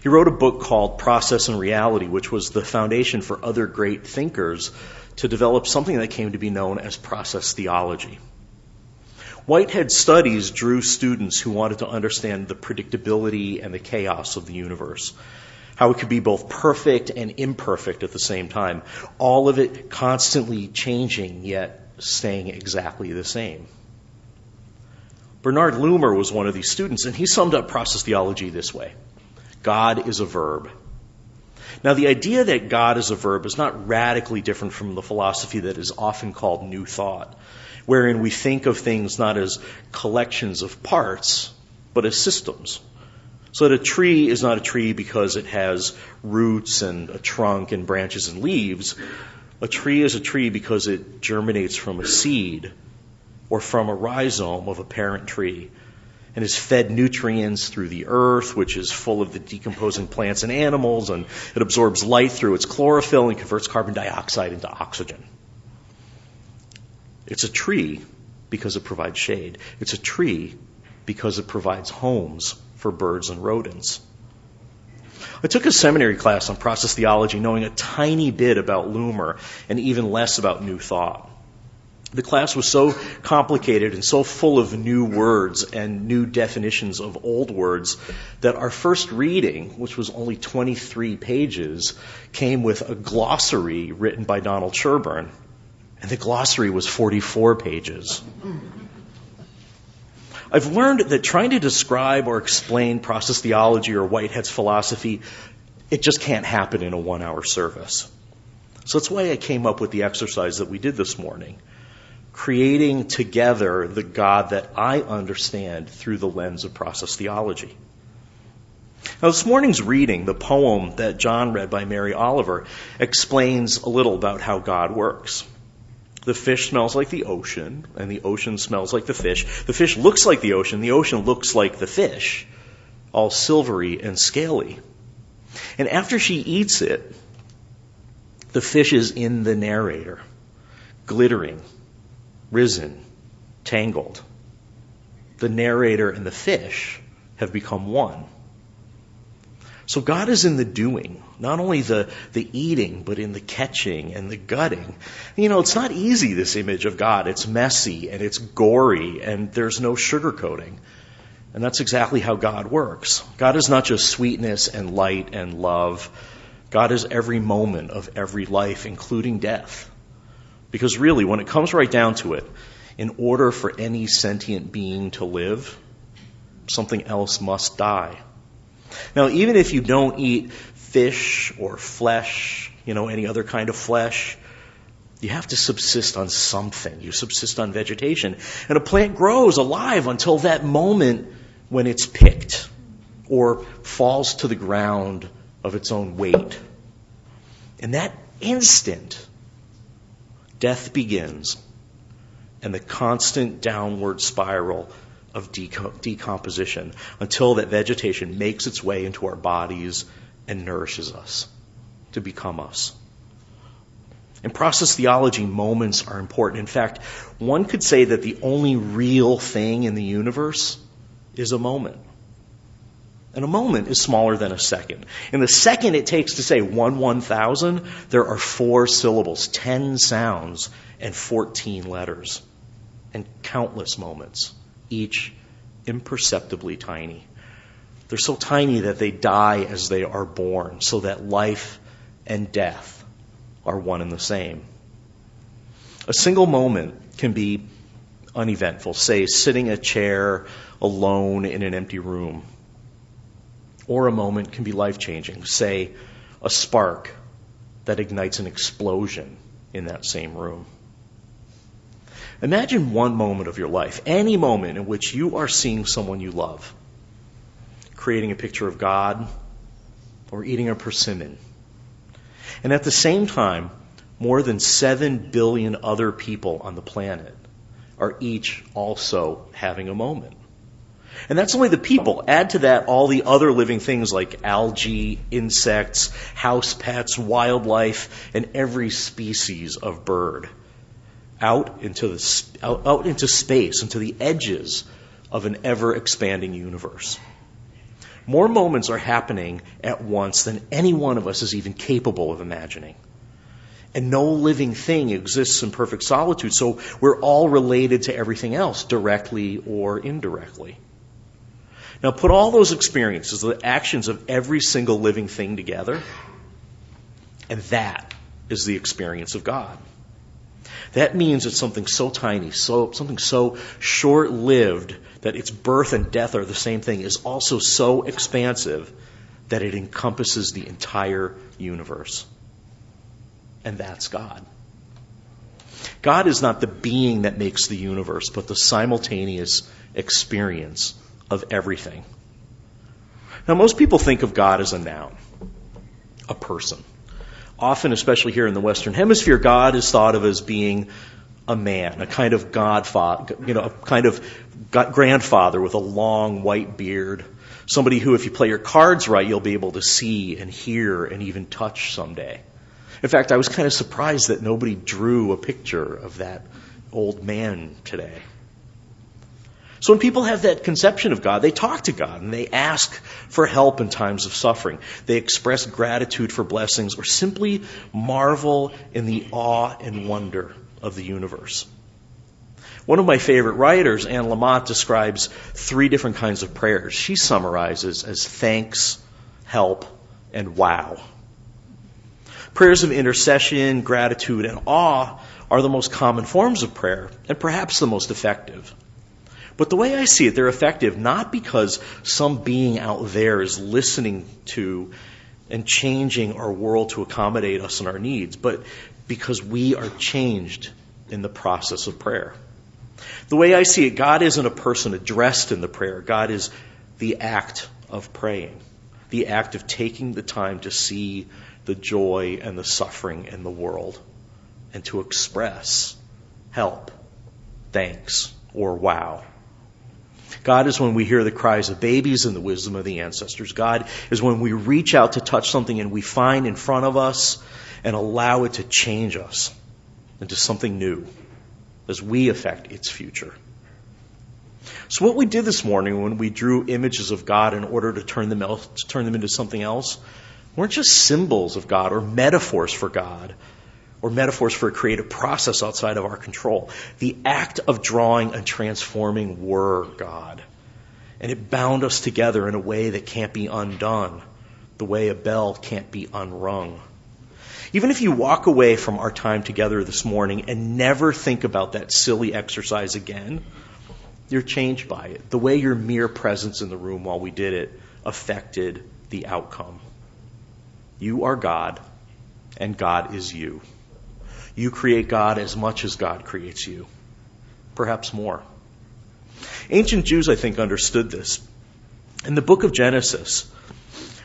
He wrote a book called Process and Reality, which was the foundation for other great thinkers to develop something that came to be known as process theology. Whitehead's studies drew students who wanted to understand the predictability and the chaos of the universe, how it could be both perfect and imperfect at the same time, all of it constantly changing yet staying exactly the same. Bernard Loomer was one of these students, and he summed up process theology this way: God is a verb. Now, the idea that God is a verb is not radically different from the philosophy that is often called New Thought, wherein we think of things not as collections of parts, but as systems. So that a tree is not a tree because it has roots and a trunk and branches and leaves. A tree is a tree because it germinates from a seed or from a rhizome of a parent tree and is fed nutrients through the earth, which is full of the decomposing plants and animals, and it absorbs light through its chlorophyll and converts carbon dioxide into oxygen. It's a tree because it provides shade. It's a tree because it provides homes for birds and rodents. I took a seminary class on process theology, knowing a tiny bit about Loomer and even less about New Thought. The class was so complicated and so full of new words and new definitions of old words that our first reading, which was only 23 pages, came with a glossary written by Donald Sherburne. And the glossary was 44 pages. I've learned that trying to describe or explain process theology or Whitehead's philosophy, it just can't happen in a 1-hour service. So that's why I came up with the exercise that we did this morning, creating together the God that I understand through the lens of process theology. Now, this morning's reading, the poem that John read by Mary Oliver, explains a little about how God works. The fish smells like the ocean, and the ocean smells like the fish. The fish looks like the ocean looks like the fish, all silvery and scaly. And after she eats it, the fish is in the narrator, glittering, risen, tangled. The narrator and the fish have become one. So God is in the doing, not only the eating, but in the catching and the gutting. You know, it's not easy, this image of God. It's messy and it's gory and there's no sugarcoating. And that's exactly how God works. God is not just sweetness and light and love. God is every moment of every life, including death. Because really, when it comes right down to it, in order for any sentient being to live, something else must die. Now, even if you don't eat fish or flesh, any other kind of flesh, you have to subsist on something. You subsist on vegetation. And a plant grows alive until that moment when it's picked or falls to the ground of its own weight. In that instant, death begins, and the constant downward spiral of decomposition until that vegetation makes its way into our bodies and nourishes us to become us. In process theology, moments are important. In fact, one could say that the only real thing in the universe is a moment. And a moment is smaller than a second. In the second it takes to say 1,000, there are 4 syllables, 10 sounds, and 14 letters. And countless moments, each imperceptibly tiny. They're so tiny that they die as they are born, so that life and death are one and the same. A single moment can be uneventful, say sitting in a chair alone in an empty room. Or a moment can be life-changing, say a spark that ignites an explosion in that same room. Imagine one moment of your life, any moment in which you are seeing someone you love, creating a picture of God, or eating a persimmon. And at the same time, more than 7 billion other people on the planet are each also having a moment. And that's only the people. Add to that all the other living things like algae, insects, house pets, wildlife, and every species of bird. Out into space, into the edges of an ever-expanding universe. More moments are happening at once than any one of us is even capable of imagining. And no living thing exists in perfect solitude, so we're all related to everything else, directly or indirectly. Now put all those experiences, the actions of every single living thing together, and that is the experience of God. That means that something so tiny, something so short-lived that its birth and death are the same thing, is also so expansive that it encompasses the entire universe. And that's God. God is not the being that makes the universe, but the simultaneous experience of everything. Now, most people think of God as a noun, a person. Often, especially here in the Western Hemisphere, God is thought of as being a man, a kind of godfather, a kind of grandfather with a long white beard. Somebody who, if you play your cards right, you'll be able to see and hear and even touch someday. In fact, I was kind of surprised that nobody drew a picture of that old man today. So when people have that conception of God, they talk to God and they ask for help in times of suffering. They express gratitude for blessings or simply marvel in the awe and wonder of the universe. One of my favorite writers, Anne Lamott, describes 3 different kinds of prayers. She summarizes as thanks, help, and wow. Prayers of intercession, gratitude, and awe are the most common forms of prayer and perhaps the most effective. But the way I see it, they're effective not because some being out there is listening to and changing our world to accommodate us and our needs, but because we are changed in the process of prayer. The way I see it, God isn't a person addressed in the prayer. God is the act of praying, the act of taking the time to see the joy and the suffering in the world and to express help, thanks, or wow. God is when we hear the cries of babies and the wisdom of the ancestors. God is when we reach out to touch something and we find in front of us and allow it to change us into something new as we affect its future. So what we did this morning when we drew images of God in order to turn them into something else weren't just symbols of God or metaphors for God or metaphors for a creative process outside of our control. The act of drawing and transforming were God. And it bound us together in a way that can't be undone, the way a bell can't be unrung. Even if you walk away from our time together this morning and never think about that silly exercise again, you're changed by it. The way your mere presence in the room while we did it affected the outcome. You are God, and God is you. You create God as much as God creates you, perhaps more. Ancient Jews, I think, understood this. In the book of Genesis,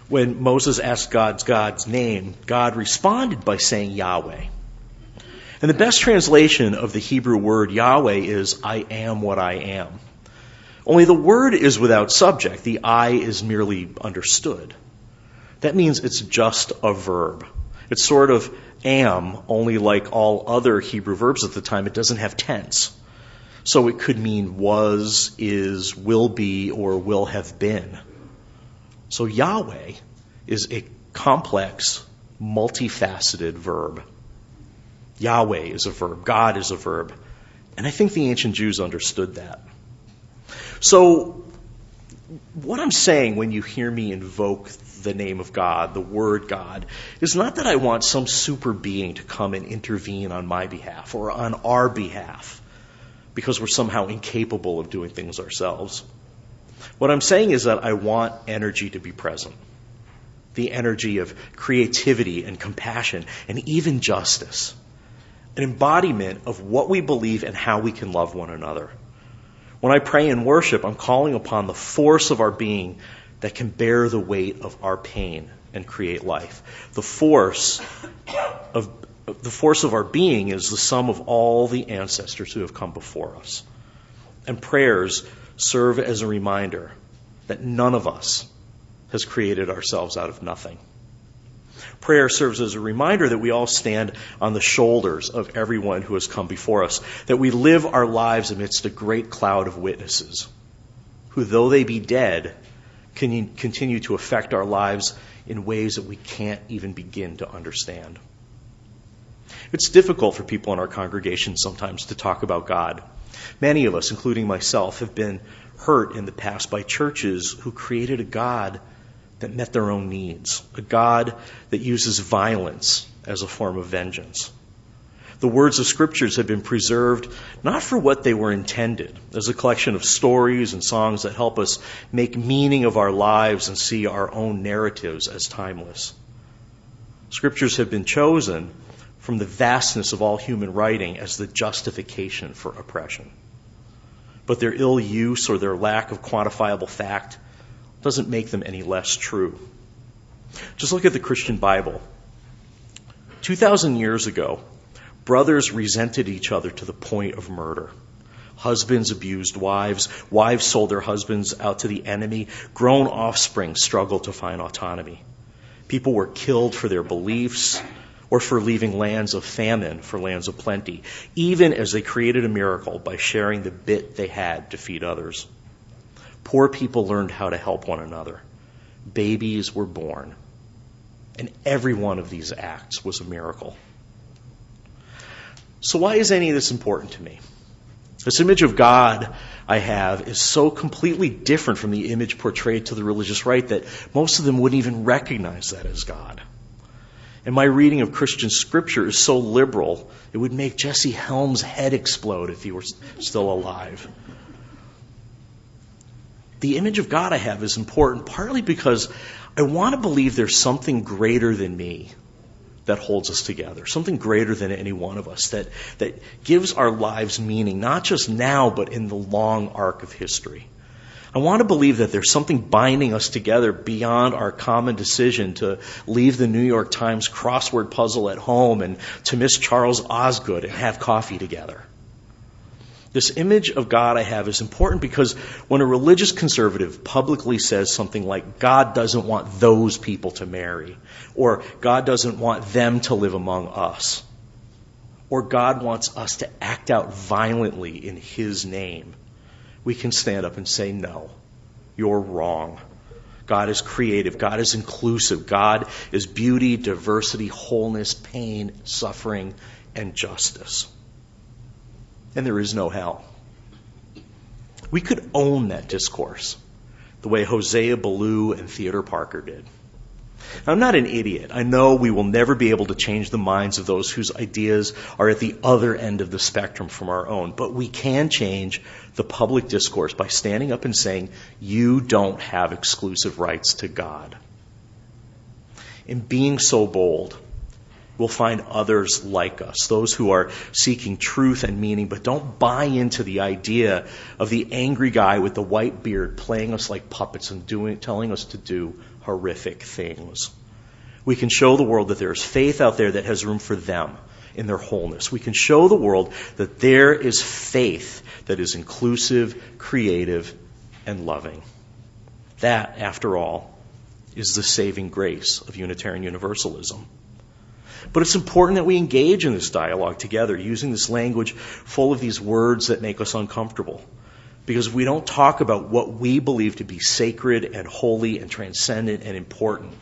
when Moses asked God's name, God responded by saying Yahweh. And the best translation of the Hebrew word Yahweh is, I am what I am. Only the word is without subject. The I is merely understood. That means it's just a verb. It's sort of am, only like all other Hebrew verbs at the time, it doesn't have tense. So it could mean was, is, will be, or will have been. So Yahweh is a complex, multifaceted verb. Yahweh is a verb. God is a verb. And I think the ancient Jews understood that. So what I'm saying when you hear me invoke the name of God, the word God, is not that I want some super being to come and intervene on my behalf or on our behalf because we're somehow incapable of doing things ourselves. What I'm saying is that I want energy to be present. The energy of creativity and compassion and even justice. An embodiment of what we believe and how we can love one another. When I pray and worship, I'm calling upon the force of our being that can bear the weight of our pain and create life. The force of our being is the sum of all the ancestors who have come before us. And prayers serve as a reminder that none of us has created ourselves out of nothing. Prayer serves as a reminder that we all stand on the shoulders of everyone who has come before us, that we live our lives amidst a great cloud of witnesses, who, though they be dead, can continue to affect our lives in ways that we can't even begin to understand. It's difficult for people in our congregation sometimes to talk about God. Many of us, including myself, have been hurt in the past by churches who created a God that met their own needs, a God that uses violence as a form of vengeance. The words of Scriptures have been preserved not for what they were intended, as a collection of stories and songs that help us make meaning of our lives and see our own narratives as timeless. Scriptures have been chosen from the vastness of all human writing as the justification for oppression. But their ill use or their lack of quantifiable fact doesn't make them any less true. Just look at the Christian Bible. 2,000 years ago, Brothers resented each other to the point of murder. Husbands abused wives. Wives sold their husbands out to the enemy. Grown offspring struggled to find autonomy. People were killed for their beliefs or for leaving lands of famine for lands of plenty, even as they created a miracle by sharing the bit they had to feed others. Poor people learned how to help one another. Babies were born. And every one of these acts was a miracle. So why is any of this important to me? This image of God I have is so completely different from the image portrayed to the religious right that most of them wouldn't even recognize that as God. And my reading of Christian scripture is so liberal, it would make Jesse Helms' head explode if he were still alive. The image of God I have is important partly because I want to believe there's something greater than me that holds us together, something greater than any one of us that gives our lives meaning, not just now, but in the long arc of history. I want to believe that there's something binding us together beyond our common decision to leave the New York Times crossword puzzle at home and to miss Charles Osgood and have coffee together. This image of God I have is important because when a religious conservative publicly says something like, God doesn't want those people to marry, or God doesn't want them to live among us, or God wants us to act out violently in His name, we can stand up and say, no, you're wrong. God is creative. God is inclusive. God is beauty, diversity, wholeness, pain, suffering, and justice. And there is no hell. We could own that discourse the way Hosea Ballou and Theodore Parker did. Now, I'm not an idiot. I know we will never be able to change the minds of those whose ideas are at the other end of the spectrum from our own. But we can change the public discourse by standing up and saying, you don't have exclusive rights to God. In being so bold, we'll find others like us, those who are seeking truth and meaning, but don't buy into the idea of the angry guy with the white beard playing us like puppets and telling us to do horrific things. We can show the world that there is faith out there that has room for them in their wholeness. We can show the world that there is faith that is inclusive, creative, and loving. That, after all, is the saving grace of Unitarian Universalism. But it's important that we engage in this dialogue together, using this language full of these words that make us uncomfortable. Because if we don't talk about what we believe to be sacred and holy and transcendent and important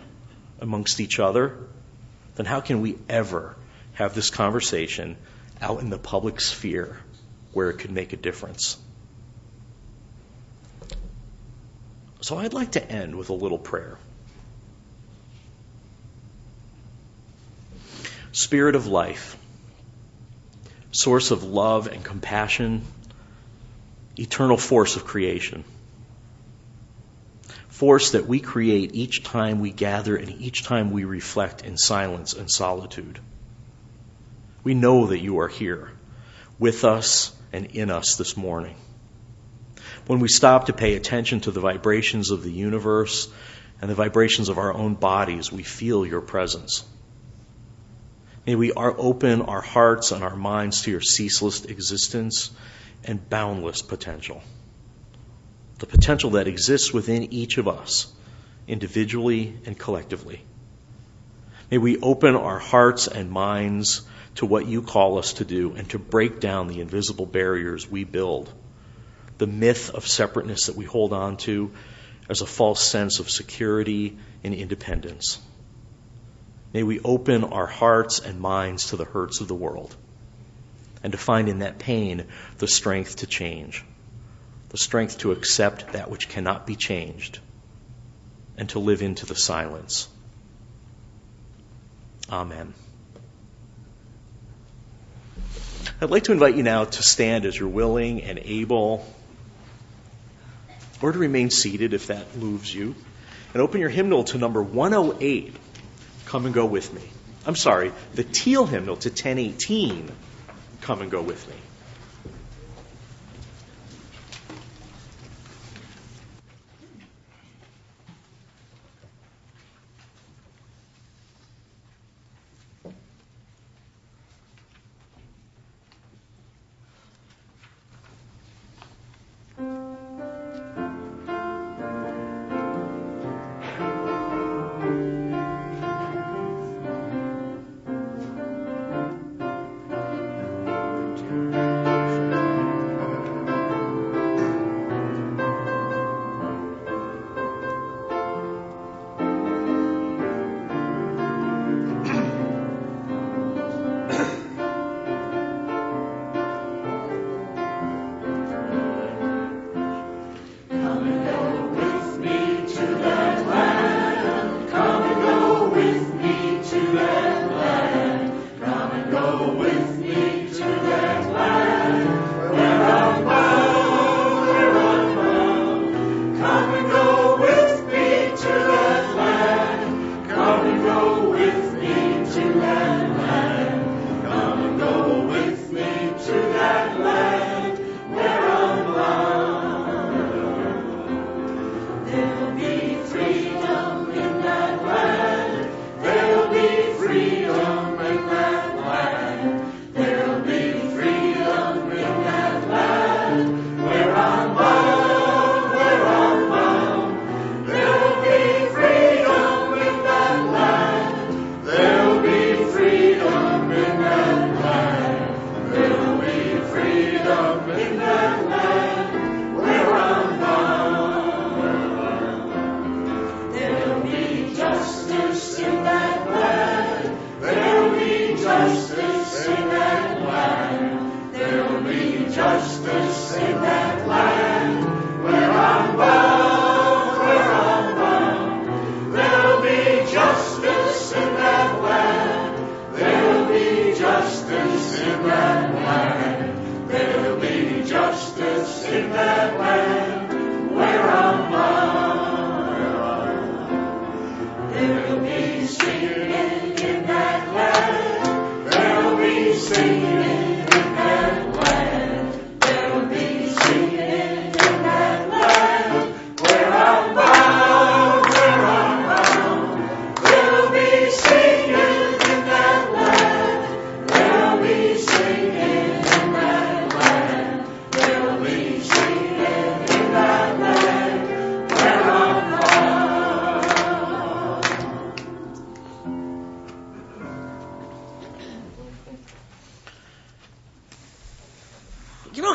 amongst each other, then how can we ever have this conversation out in the public sphere where it could make a difference? So I'd like to end with a little prayer. Spirit of life, source of love and compassion, eternal force of creation, force that we create each time we gather and each time we reflect in silence and solitude. We know that you are here with us and in us this morning. When we stop to pay attention to the vibrations of the universe and the vibrations of our own bodies, we feel your presence. May we open our hearts and our minds to your ceaseless existence and boundless potential. The potential that exists within each of us, individually and collectively. May we open our hearts and minds to what you call us to do and to break down the invisible barriers we build, the myth of separateness that we hold on to as a false sense of security and independence. May we open our hearts and minds to the hurts of the world and to find in that pain the strength to change, the strength to accept that which cannot be changed, and to live into the silence. Amen. I'd like to invite you now to stand as you're willing and able, or to remain seated if that moves you, and open your hymnal to number 108. Come and go with me. I'm sorry, the teal hymnal to 1018. Come and go with me.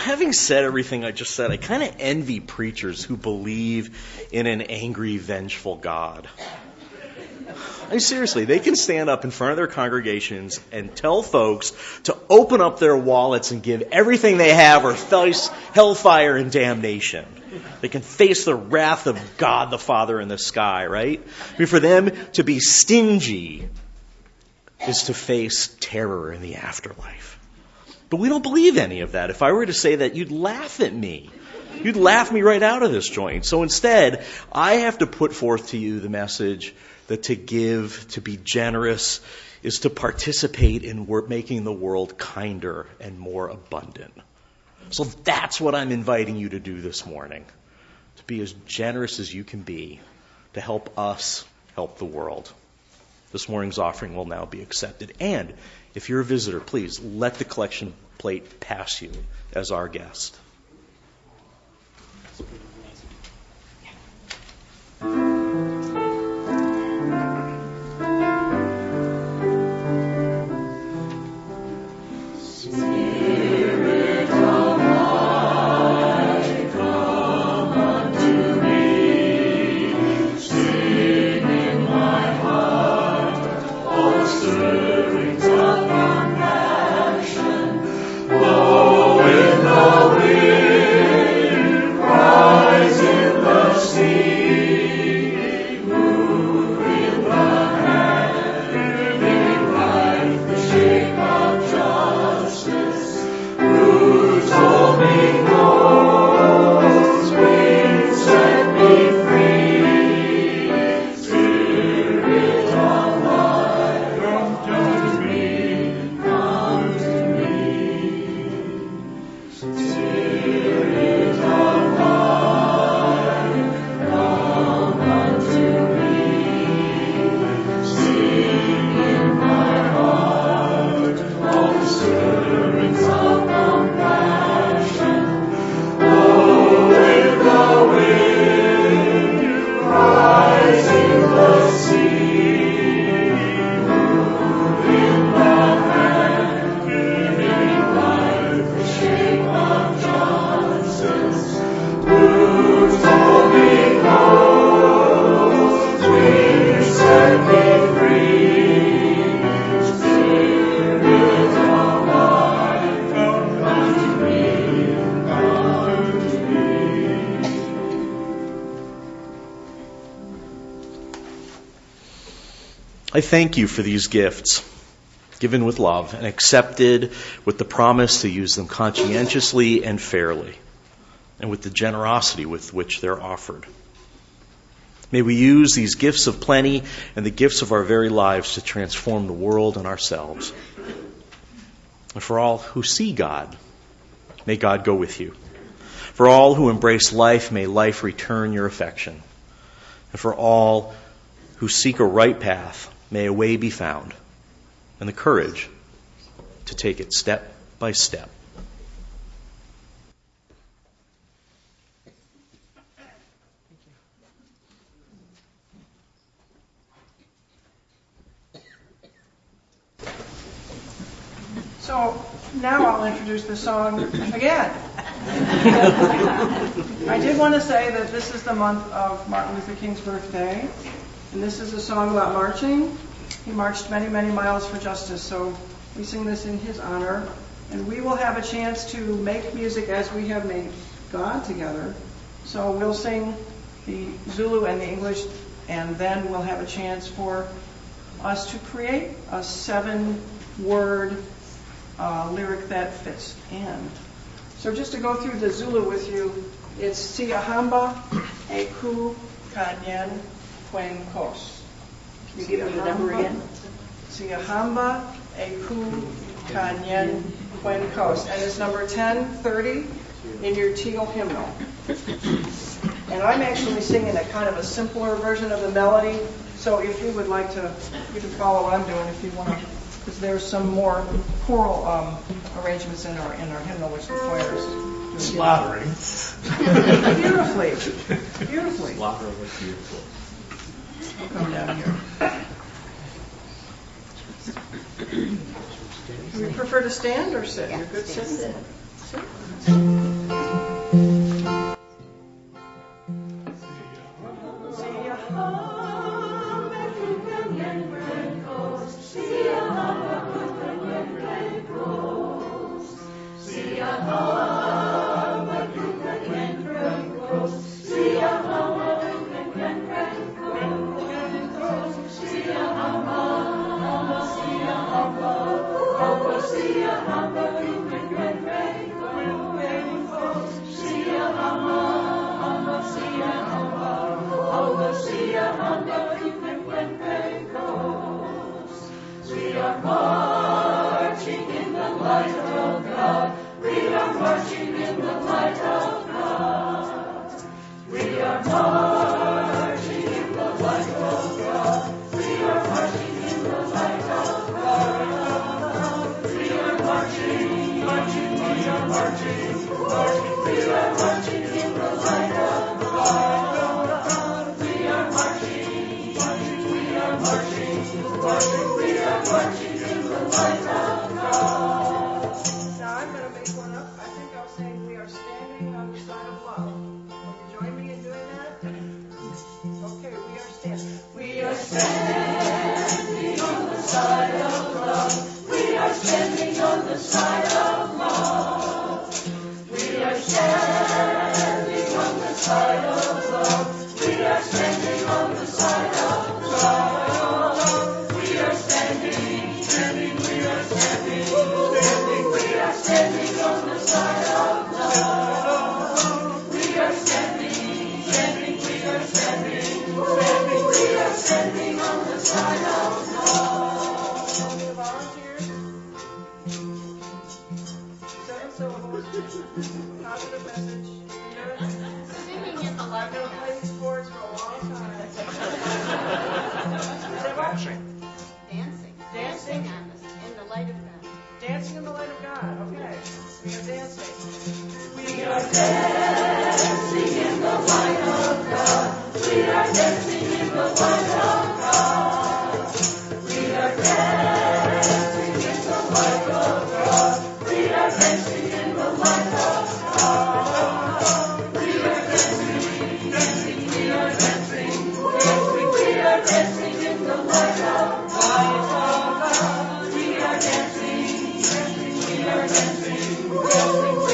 Having said everything I just said, I kind of envy preachers who believe in an angry, vengeful God. I mean, seriously, they can stand up in front of their congregations and tell folks to open up their wallets and give everything they have or face hellfire and damnation. They can face the wrath of God the Father in the sky, right? I mean, for them to be stingy is to face terror in the afterlife. But we don't believe any of that. If I were to say that, you'd laugh at me. You'd laugh me right out of this joint. So instead, I have to put forth to you the message that to give, to be generous, is to participate in making the world kinder and more abundant. So that's what I'm inviting you to do this morning. To be as generous as you can be, to help us help the world. This morning's offering will now be accepted. And if you're a visitor, please let the collection plate pass you as our guest. I thank you for these gifts, given with love and accepted with the promise to use them conscientiously and fairly, and with the generosity with which they're offered. May we use these gifts of plenty and the gifts of our very lives to transform the world and ourselves. And for all who see God, may God go with you. For all who embrace life, may life return your affection. And for all who seek a right path, may a way be found, and the courage to take it step by step. So now I'll introduce the song again. I did want to say that this is the month of Martin Luther King's birthday, and this is a song about marching. He marched many, many miles for justice, so we sing this in his honor. And we will have a chance to make music as we have made God together. So we'll sing the Zulu and the English, and then we'll have a chance for us to create a 7-word lyric that fits in. So just to go through the Zulu with you, it's Siyahamba Eku Kanyen Kwenkos. Can you give me the number again? Siyahamba Eku Kanyen Quen Coast, and it's number 1030 in your teal hymnal. And I'm actually singing a kind of a simpler version of the melody, so if you would like to, you can follow what I'm doing if you want to, because there's some more choral arrangements in our hymnal which the choir is doing. Slaughtering. Beautifully. Slaughter was beautiful. I'll come down here. Do you prefer to stand or sit? You're good sitting? Sit.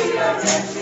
We are dancing